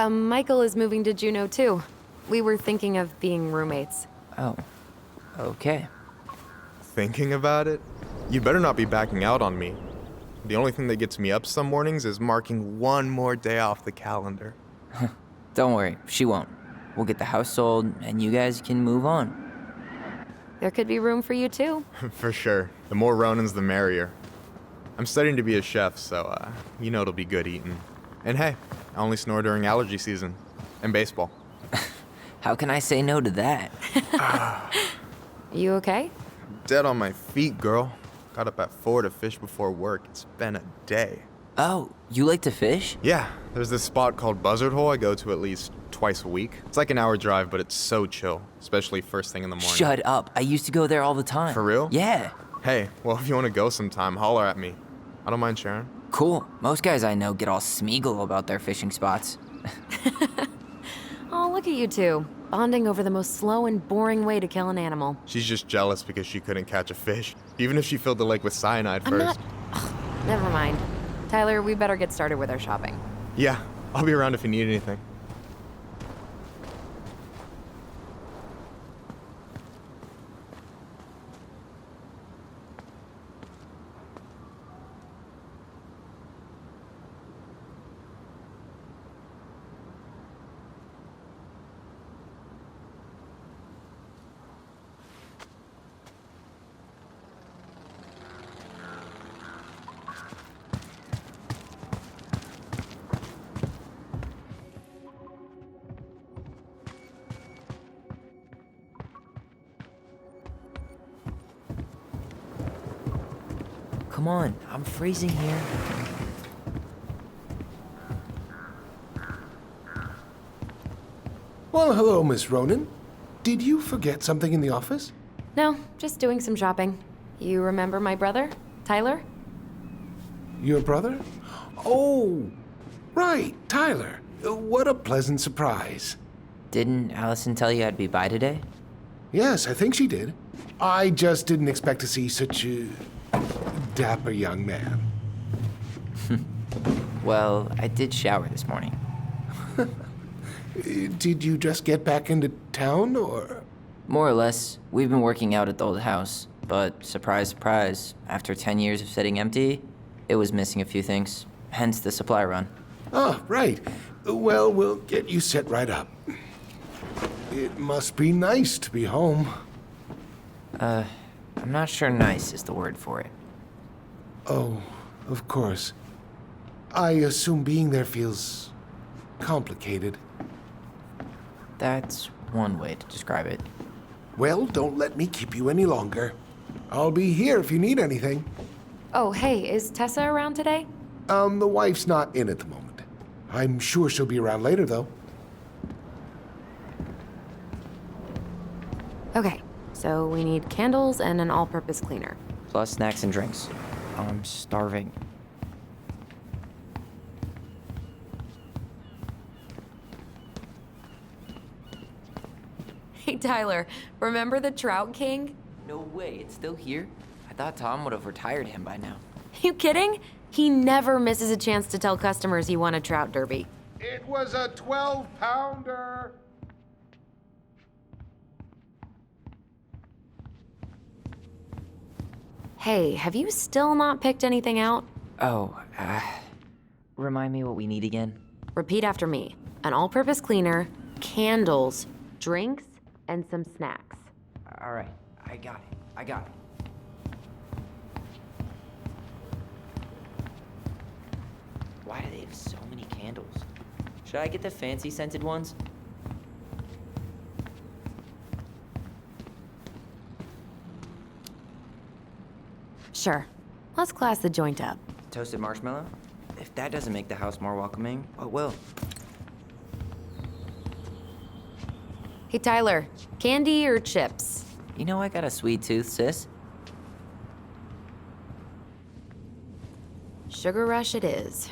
Michael is moving to Juneau too. We were thinking of being roommates. Oh, okay. Thinking about it? You better not be backing out on me. The only thing that gets me up some mornings is marking one more day off the calendar. Don't worry, she won't. We'll get the house sold, and you guys can move on. There could be room for you too. For sure. The more Ronins, the merrier. I'm studying to be a chef, so, you know it'll be good eating. And hey, I only snore during allergy season. And baseball. How can I say no to that? You okay? Dead on my feet, girl. Got up at 4 to fish before work. It's been a day. Oh, you like to fish? Yeah, there's this spot called Buzzard Hole I go to at least twice a week. It's like an hour drive, but it's so chill, especially first thing in the morning. Shut up. I used to go there all the time. For real? Yeah. Hey, well, if you want to go sometime, holler at me. I don't mind sharing. Cool. Most guys I know get all Smeagol about their fishing spots. Oh, look at you two. Bonding over the most slow and boring way to kill an animal. She's just jealous because she couldn't catch a fish, even if she filled the lake with cyanide I'm first. not... Ugh, never mind. Tyler, we better get started with our shopping. Yeah, I'll be around if you need anything. come on. I'm freezing here. Well, hello, Miss Ronan. Did you forget something in the office? No, just doing some shopping. You remember my brother, Tyler? Your brother? Oh, right, Tyler. What a pleasant surprise. Didn't Allison tell you I'd be by today? Yes, I think she did. I just didn't expect to see such a dapper young man. Well, I did shower this morning. Did you just get back into town, or? More or less. We've been working out at the old house, but surprise, surprise, after 10 years of sitting empty, it was missing a few things. Hence the supply run. Oh, right. Well, we'll get you set right up. It must be nice to be home. I'm not sure nice is the word for it. Oh, of course. I assume being there feels complicated. That's one way to describe it. Well, don't let me keep you any longer. I'll be here if you need anything. Oh, hey, is Tessa around today? The wife's not in at the moment. I'm sure she'll be around later, though. Okay, so we need candles and an all-purpose cleaner. Plus snacks and drinks. I'm starving. Hey, Tyler, remember the Trout King? No way, it's still here? I thought Tom would have retired him by now. You kidding? He never misses a chance to tell customers he won a trout derby. It was a 12-pounder. Hey, have you still not picked anything out? Oh, remind me what we need again? Repeat after me. An all-purpose cleaner, candles, drinks, and some snacks. All right, I got it. Why do they have so many candles? Should I get the fancy scented ones? Sure. Let's class the joint up. Toasted marshmallow? If that doesn't make the house more welcoming, what will? Hey, Tyler, candy or chips? You know I got a sweet tooth, sis. Sugar Rush it is.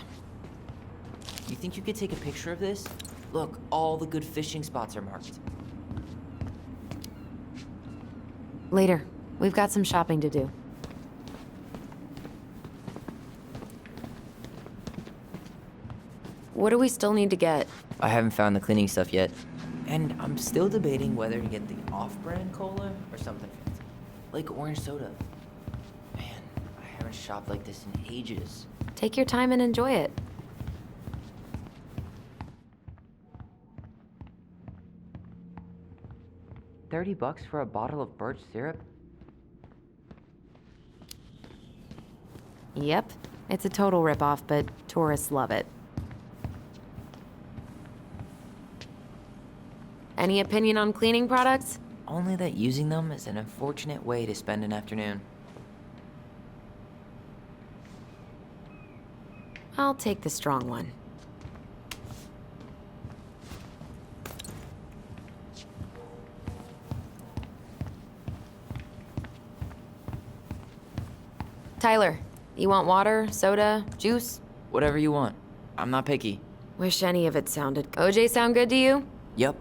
You think you could take a picture of this? Look, all the good fishing spots are marked. Later. We've got some shopping to do. What do we still need to get? I haven't found the cleaning stuff yet. And I'm still debating whether to get the off-brand cola or something fancy. Like orange soda. Man, I haven't shopped like this in ages. Take your time and enjoy it. $30 for a bottle of birch syrup? Yep. It's a total ripoff, but tourists love it. Any opinion on cleaning products? Only that using them is an unfortunate way to spend an afternoon. I'll take the strong one. Tyler, you want water, soda, juice? Whatever you want. I'm not picky. Wish any of it sounded. OJ sound good to you? Yep.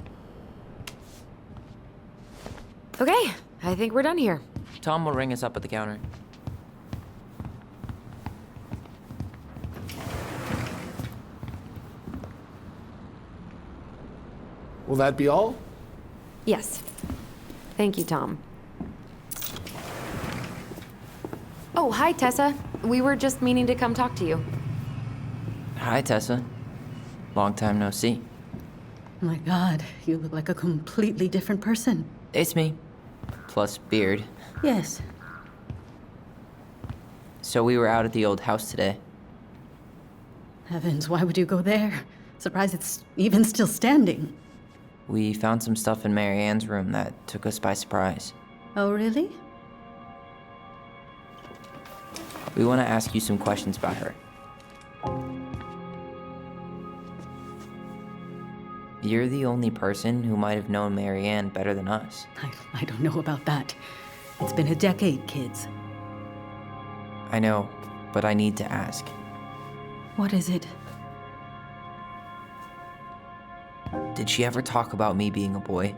Okay, I think we're done here. Tom will ring us up at the counter. Will that be all? Yes. Thank you, Tom. Oh, hi, Tessa. We were just meaning to come talk to you. Hi, Tessa. Long time no see. My God, you look like a completely different person. It's me. Plus beard. Yes. So we were out at the old house today. Heavens, why would you go there? Surprised it's even still standing. We found some stuff in Mary Ann's room that took us by surprise. Oh, really? We want to ask you some questions about her. You're the only person who might have known Marianne better than us. I don't know about that. It's been a decade, kids. I know, but I need to ask. What is it? Did she ever talk about me being a boy?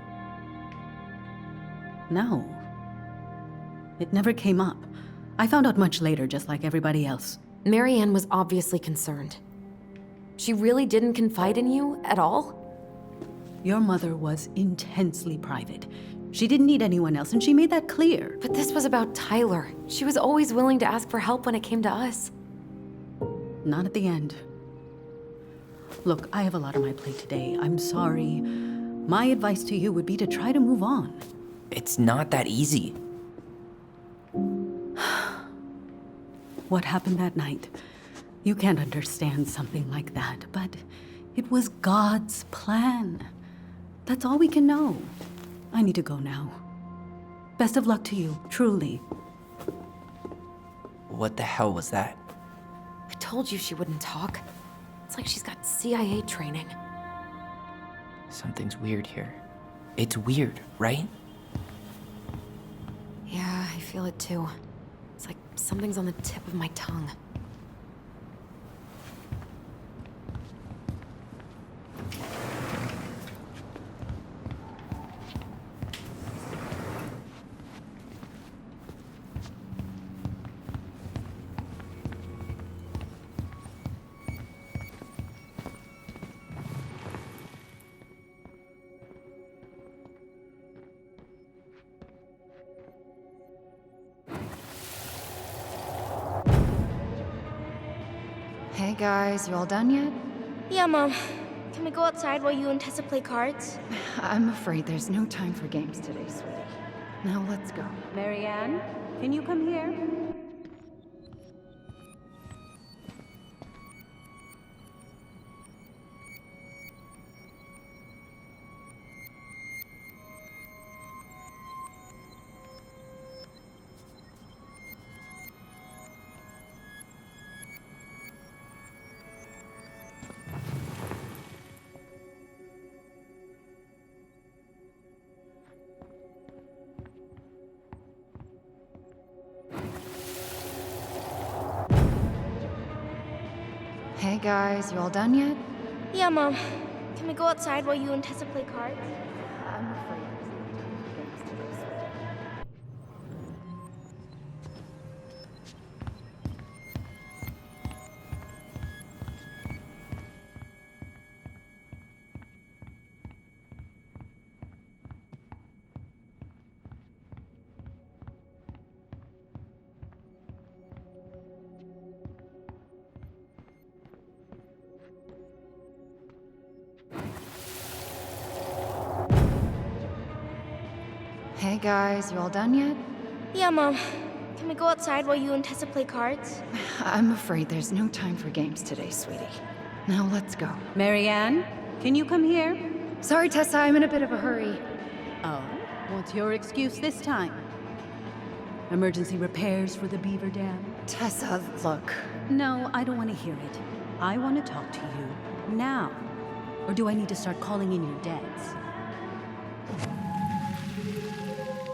No. It never came up. I found out much later, just like everybody else. Marianne was obviously concerned. She really didn't confide in you at all? Your mother was intensely private. She didn't need anyone else, and she made that clear. But this was about Tyler. She was always willing to ask for help when it came to us. Not at the end. Look, I have a lot on my plate today. I'm sorry. My advice to you would be to try to move on. It's not that easy. What happened that night? You can't understand something like that, but it was God's plan. That's all we can know. I need to go now. Best of luck to you, truly. What the hell was that? I told you she wouldn't talk. It's like she's got CIA training. Something's weird here. It's weird, right? Yeah, I feel it too. It's like something's on the tip of my tongue. Hey guys, you all done yet? Yeah, Mom. Can we go outside while you and Tessa play cards? I'm afraid there's no time for games today, sweetie. Now let's go. Marianne, can you come here? Hey guys, you all done yet? Yeah, Mom. Can we go outside while you and Tessa play cards? I'm afraid there's no time for games today, sweetie. Hey guys, you all done yet? Yeah, Mom. Can we go outside while you and Tessa play cards? I'm afraid there's no time for games today, sweetie. Now let's go. Marianne, can you come here? Sorry, Tessa, I'm in a bit of a hurry. Oh, what's your excuse this time? Emergency repairs for the beaver dam? Tessa, look. No, I don't want to hear it. I want to talk to you now. Or do I need to start calling in your dads?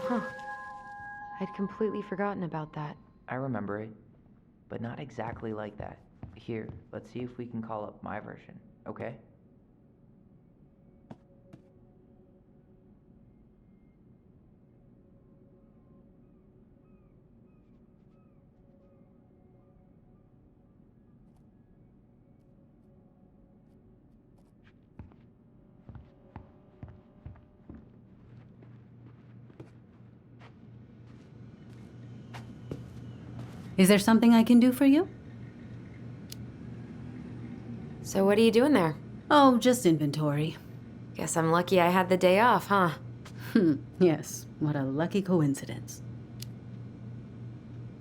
Huh. I'd completely forgotten about that. I remember it, but not exactly like that. Here, let's see if we can call up my version, okay? Is there something I can do for you? So what are you doing there? Oh, just inventory. Guess I'm lucky I had the day off, huh? Yes, what a lucky coincidence.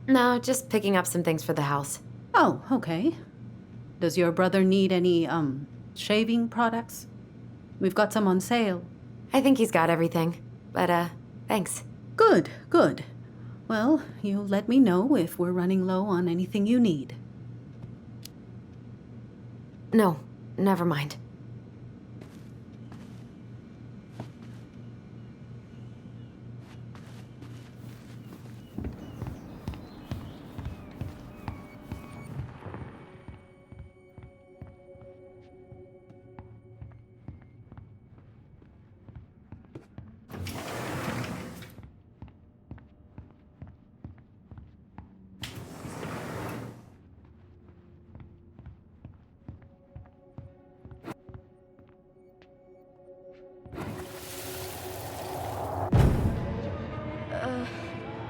No, just picking up some things for the house. Oh, okay. Does your brother need any, shaving products? We've got some on sale. I think he's got everything. But, thanks. Good, good. Well, you'll let me know if we're running low on anything you need. No, never mind.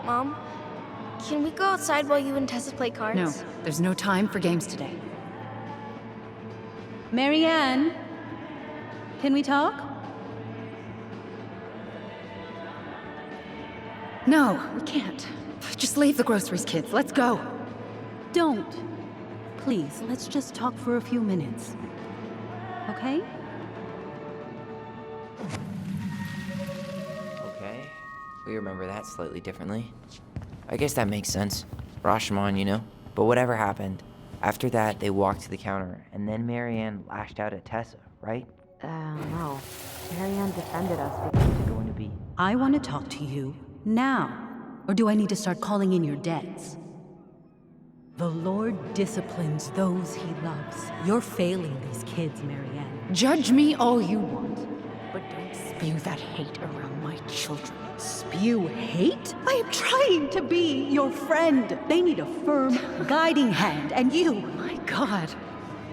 Mom, can we go outside while you and Tessa play cards? No, there's no time for games today. Marianne, can we talk? No, we can't. Just leave the groceries, kids. Let's go. Don't. Please, let's just talk for a few minutes. Okay? Okay, we remember that slightly differently. I guess that makes sense. Rashomon, you know? But whatever happened, after that, they walked to the counter, and then Marianne lashed out at Tessa, right? No. Marianne defended us because What's it going to be? I want to talk to you now. Or do I need to start calling in your debts? The Lord disciplines those he loves. You're failing these kids, Marianne. Judge me all you want, but don't spew that hate around my children. Spew hate? I am trying to be your friend. They need a firm, guiding hand, and you. My God.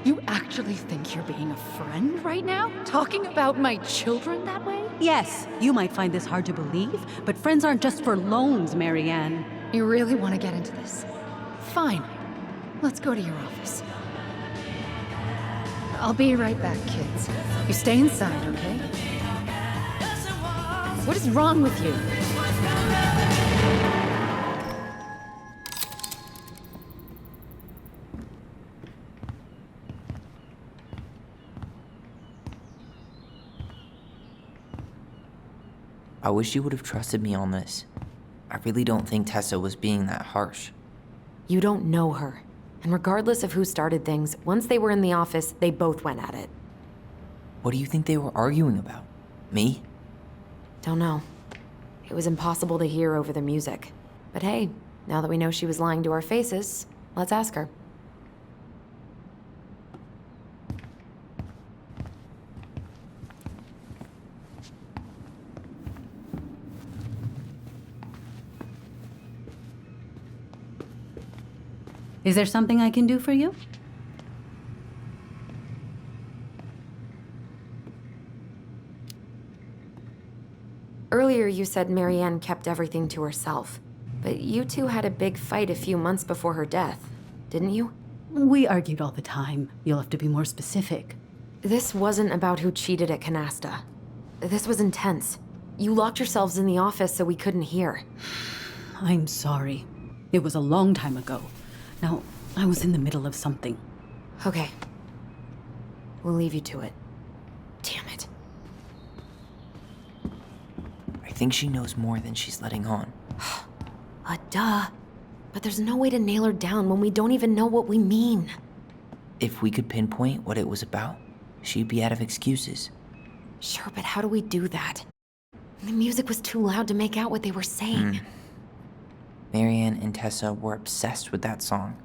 You actually think you're being a friend right now? Talking about my children that way? Yes, you might find this hard to believe, but friends aren't just for loans, Marianne. You really want to get into this? Fine. Let's go to your office. I'll be right back, kids. You stay inside, okay? What is wrong with you? I wish you would have trusted me on this. I really don't think Tessa was being that harsh. You don't know her. And regardless of who started things, once they were in the office, they both went at it. What do you think they were arguing about? Me? Don't know. It was impossible to hear over the music. But hey, now that we know she was lying to our faces, let's ask her. Is there something I can do for you? Earlier you said Marianne kept everything to herself. But you two had a big fight a few months before her death, didn't you? We argued all the time. You'll have to be more specific. This wasn't about who cheated at Canasta. This was intense. You locked yourselves in the office so we couldn't hear. I'm sorry. It was a long time ago. Now, I was in the middle of something. Okay. We'll leave you to it. Damn it. I think she knows more than she's letting on. Duh. But there's no way to nail her down when we don't even know what we mean. If we could pinpoint what it was about, she'd be out of excuses. Sure, but how do we do that? The music was too loud to make out what they were saying. Marianne and Tessa were obsessed with that song.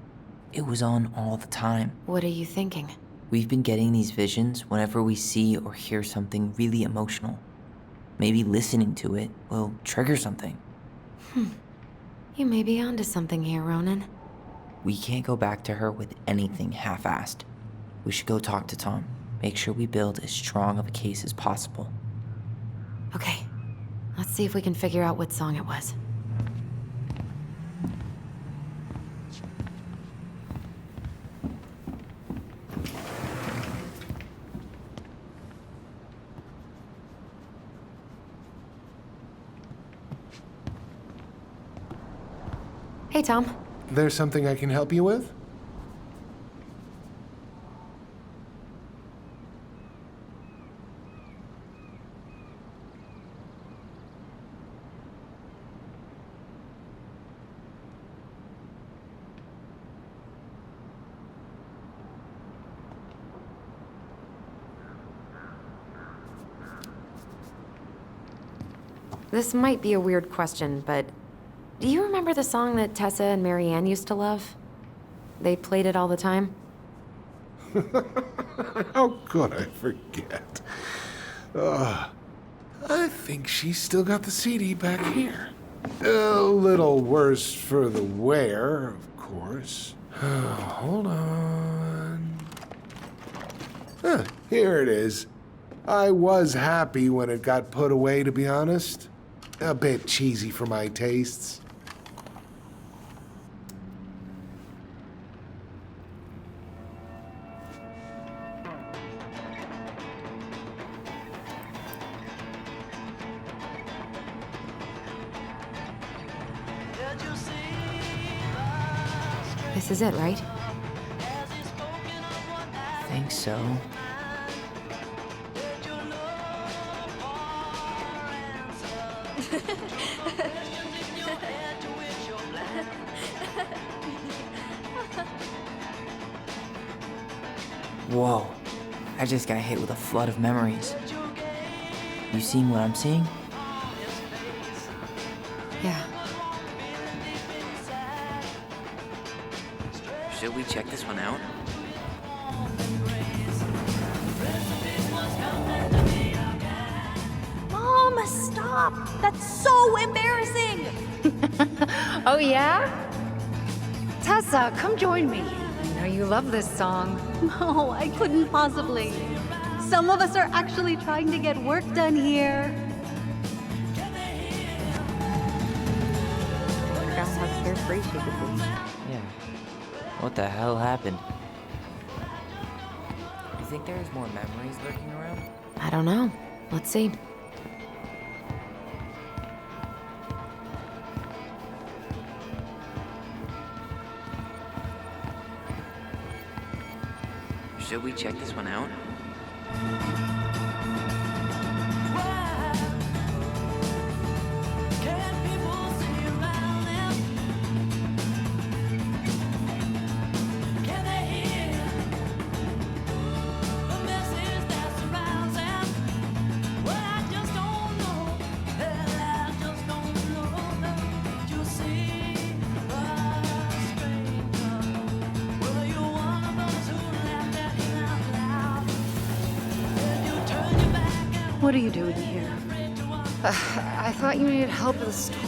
It was on all the time. What are you thinking? We've been getting these visions whenever we see or hear something really emotional. Maybe listening to it will trigger something. You may be onto something here, Ronan. We can't go back to her with anything half-assed. We should go talk to Tom. Make sure we build as strong of a case as possible. Okay. Let's see if we can figure out what song it was. Hey, Tom. There's something I can help you with? This might be a weird question, but do you remember the song that Tessa and Marianne used to love? They played it all the time. How could I forget? I think she's still got the CD back here. A little worse for the wear, of course. Hold on. Here it is. I was happy when it got put away, to be honest. A bit cheesy for my tastes. This is it, right? I think so. Whoa. I just got hit with a flood of memories. You seeing what I'm seeing? Yeah. Should we check this one out? Mom, stop! That's so embarrassing! Oh, yeah? Tessa, come join me. I know you love this song. No, I couldn't possibly. Some of us are actually trying to get work done here. Forgot how carefree she could be. Yeah. What the hell happened? You think there's more memories lurking around? I don't know. Let's see. Should we check this one out? What are you doing here? I thought you needed help at the store.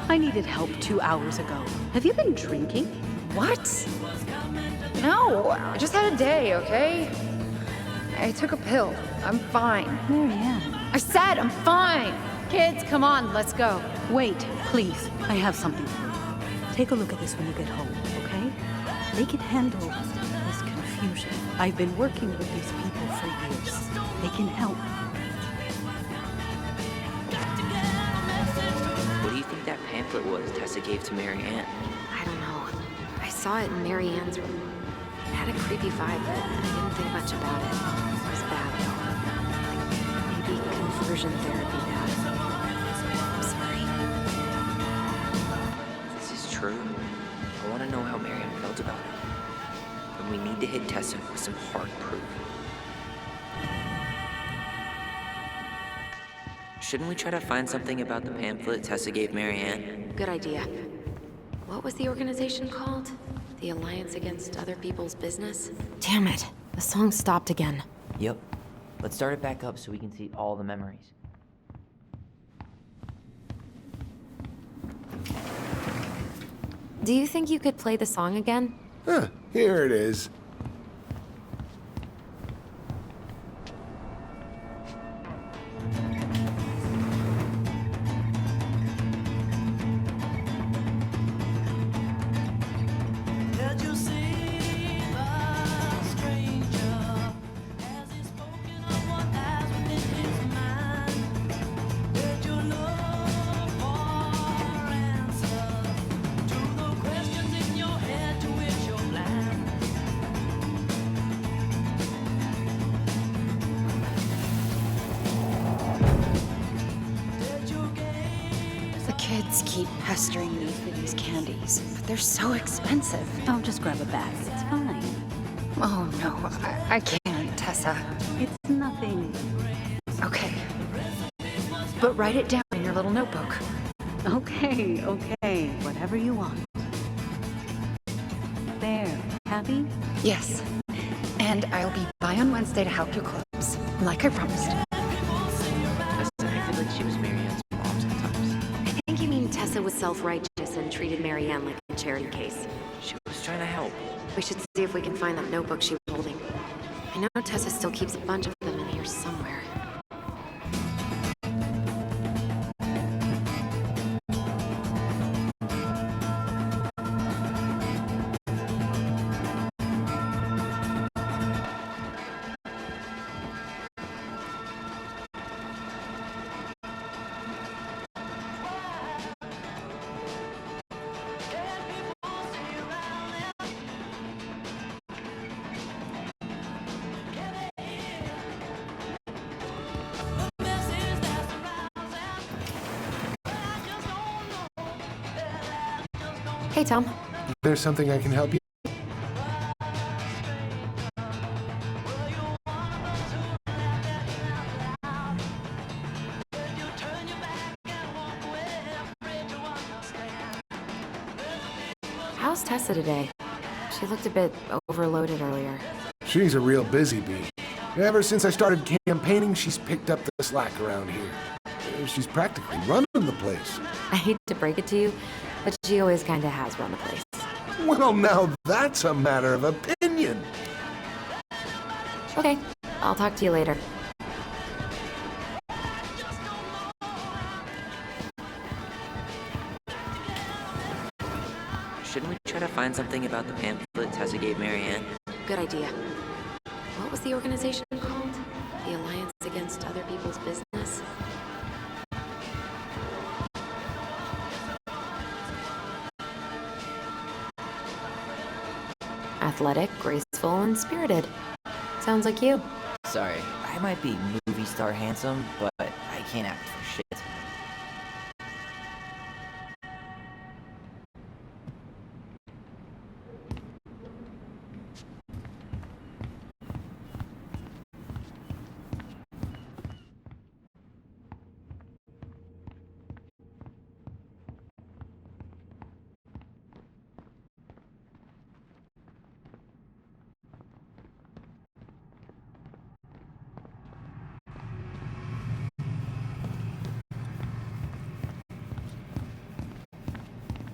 I needed help 2 hours ago. Have you been drinking? What? No, I just had a day, okay? I took a pill. I'm fine. Marianne. I said I'm fine. Kids, come on, let's go. Wait, please. I have something for you. Take a look at this when you get home, okay? They can handle this confusion. I've been working with these people for years. They can help. What do you think that pamphlet was Tessa gave to Marianne? I don't know. I saw it in Marianne's room. It had a creepy vibe, but I didn't think much about it. It was bad, though. Like, maybe conversion therapy bad. I'm sorry. This is true. I want to know how Marianne felt about it. And we need to hit Tessa with some hard proof. Shouldn't we try to find something about the pamphlet Tessa gave Marianne? Good idea. What was the organization called? The Alliance Against Other People's Business? Damn it. The song stopped again. Yep. Let's start it back up so we can see all the memories. Do you think you could play the song again? Here it is. Kids keep pestering me for these candies, but they're so expensive. I'll just grab a bag. It's fine. Oh no, I can't, Tessa. It's nothing. Okay. But write it down in in your little notebook. Okay, okay, whatever you want. There, happy? Yes. And I'll be by on Wednesday to help you close, like I promised. Tessa acted like she was Marianne's mom sometimes. I think you mean Tessa was self-righteous and treated Marianne like a charity case. She was trying to help. We should see if we can find that notebook she was holding. I know Tessa still keeps a bunch of them in here somewhere. Hey, Tom. There's something I can help you? How's Tessa today? She looked a bit overloaded earlier. She's a real busy bee. Ever since I started campaigning, she's picked up the slack around here. She's practically running the place. I hate to break it to you, but she always kinda has run the place. Well, now that's a matter of opinion. Okay, I'll talk to you later. Shouldn't we try to find something about the pamphlet Tessa gave Marianne? Good idea. What was the organization called? The Alliance Against Other People's Business? Athletic, graceful, and spirited. Sounds like you. Sorry, I might be movie star handsome, but I can't act for shit.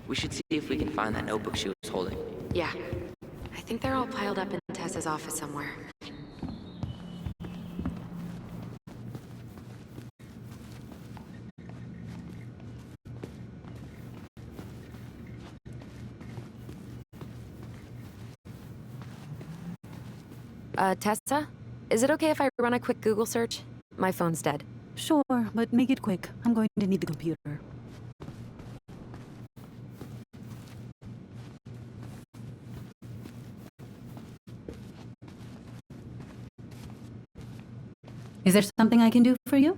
We should see if we can find that notebook she was holding. Yeah. I think they're all piled up in Tessa's office somewhere. Tessa? Is it okay if I run a quick Google search? My phone's dead. Sure, but make it quick. I'm going to need the computer. Is there something I can do for you?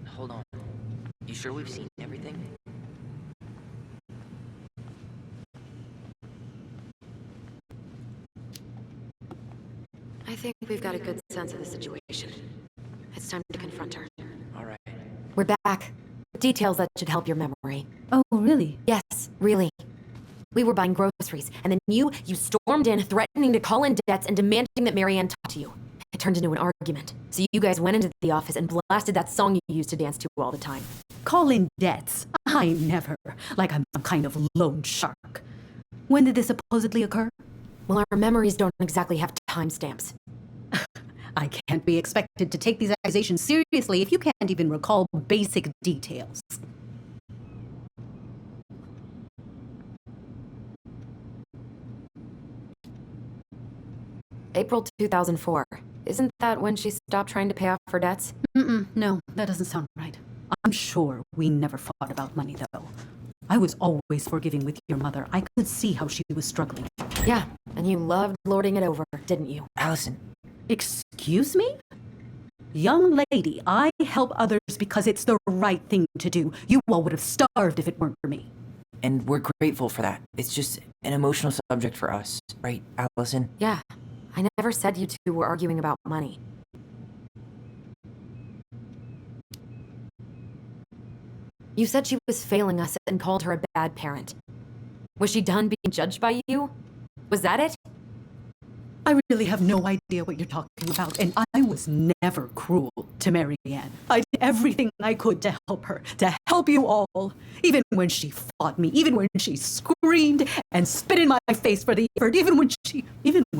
Hold on. You sure we've seen everything? I think we've got a good sense of the situation. It's time to confront her. All right. We're back. Details that should help your memory. Oh, really? Yes, really. We were buying groceries, and then you stormed in, threatening to call in debts and demanding that Marianne talk to you. It turned into an argument. So you guys went into the office and blasted that song you used to dance to all the time. Call in debts? I never. Like I'm some kind of loan shark. When did this supposedly occur? Well, our memories don't exactly have timestamps. I can't be expected to take these accusations seriously if you can't even recall basic details. April 2004. Isn't that when she stopped trying to pay off her debts? No, that doesn't sound right. I'm sure we never fought about money, though. I was always forgiving with your mother. I could see how she was struggling. Yeah, and you loved lording it over, didn't you? Allison. Excuse me? Young lady, I help others because it's the right thing to do. You all would have starved if it weren't for me. And we're grateful for that. It's just an emotional subject for us, right, Allison? Yeah, I never said you two were arguing about money. You said she was failing us and called her a bad parent. Was she done being judged by you? Was that it? I really have no idea what you're talking about, and I was never cruel to Marianne. I did everything I could to help her, to help you all. Even when she fought me, even when she screamed and spit in my face for the effort, even when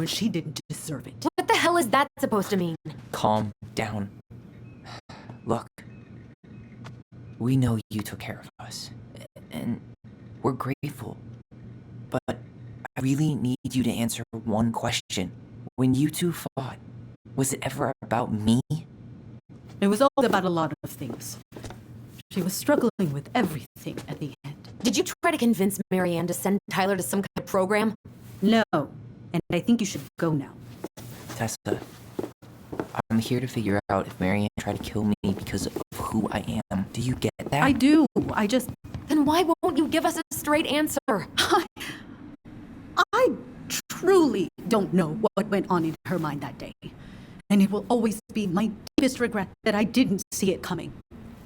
she didn't deserve it. What the hell is that supposed to mean? Calm down. Look, we know you took care of us, and we're grateful. But I really need you to answer one question. When you two fought, was it ever about me? It was all about a lot of things. She was struggling with everything at the end. Did you try to convince Marianne to send Tyler to some kind of program? No, and I think you should go now. Tessa, I'm here to figure out if Marianne tried to kill me because of who I am. Do you get that? I do. Then why won't you give us a straight answer? I truly don't know what went on in her mind that day. And it will always be my deepest regret that I didn't see it coming.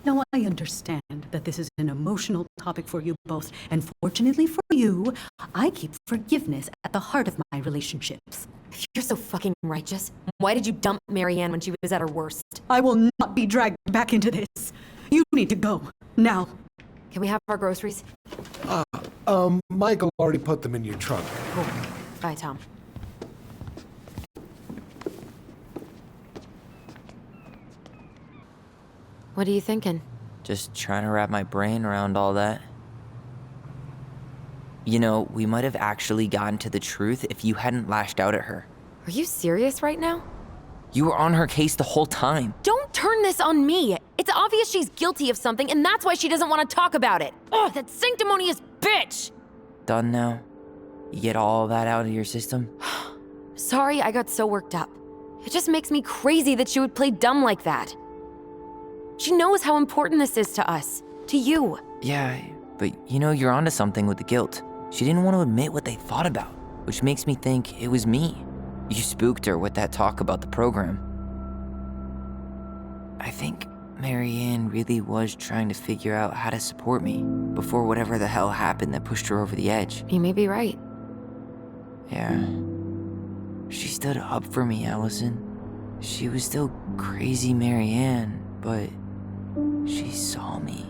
Now, I understand that this is an emotional topic for you both, and fortunately for you, I keep forgiveness at the heart of my relationships. If you're so fucking righteous, why did you dump Marianne when she was at her worst? I will not be dragged back into this. You need to go, now. Can we have our groceries? Michael already put them in your trunk. Cool. Bye, Tom. What are you thinking? Just trying to wrap my brain around all that. You know, we might have actually gotten to the truth if you hadn't lashed out at her. Are you serious right now? You were on her case the whole time. Don't turn this on me! It's obvious she's guilty of something, and that's why she doesn't want to talk about it! Ugh, that sanctimonious bitch! Done now? You get all that out of your system? Sorry I got so worked up. It just makes me crazy that she would play dumb like that. She knows how important this is to us. To you. Yeah, but you know, you're onto something with the guilt. She didn't want to admit what they thought about, which makes me think it was me. You spooked her with that talk about the program. I think Marianne really was trying to figure out how to support me before whatever the hell happened that pushed her over the edge. You may be right. Yeah. She stood up for me, Allison. She was still crazy Marianne, but she saw me.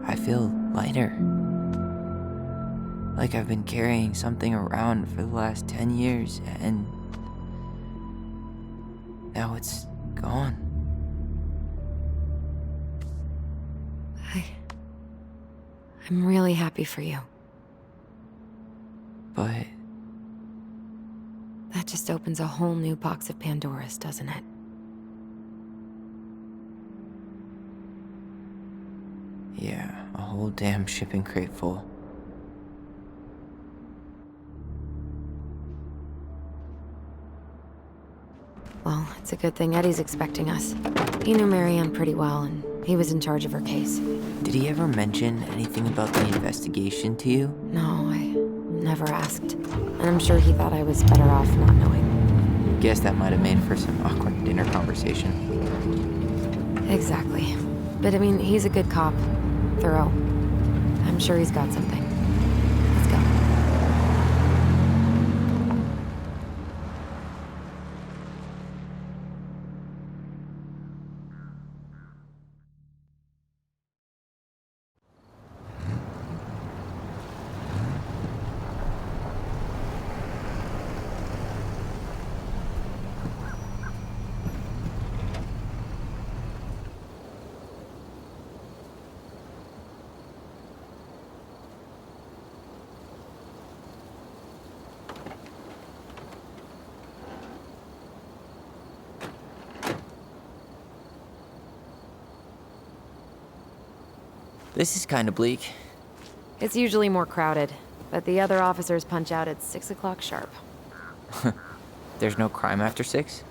I feel lighter. Like I've been carrying something around for the last 10 years, and now it's gone. I'm really happy for you. But that just opens a whole new box of Pandora's, doesn't it? yeah, a whole damn shipping crate full. Well, it's a good thing Eddie's expecting us. He knew Marianne pretty well, and he was in charge of her case. Did he ever mention anything about the investigation to you? No, I never asked. And I'm sure he thought I was better off not knowing. Guess that might have made for some awkward dinner conversation. Exactly. But I mean, he's a good cop. Thorough. I'm sure he's got something. Let's go. This is kind of bleak. It's usually more crowded, but the other officers punch out at 6 o'clock sharp. There's no crime after 6?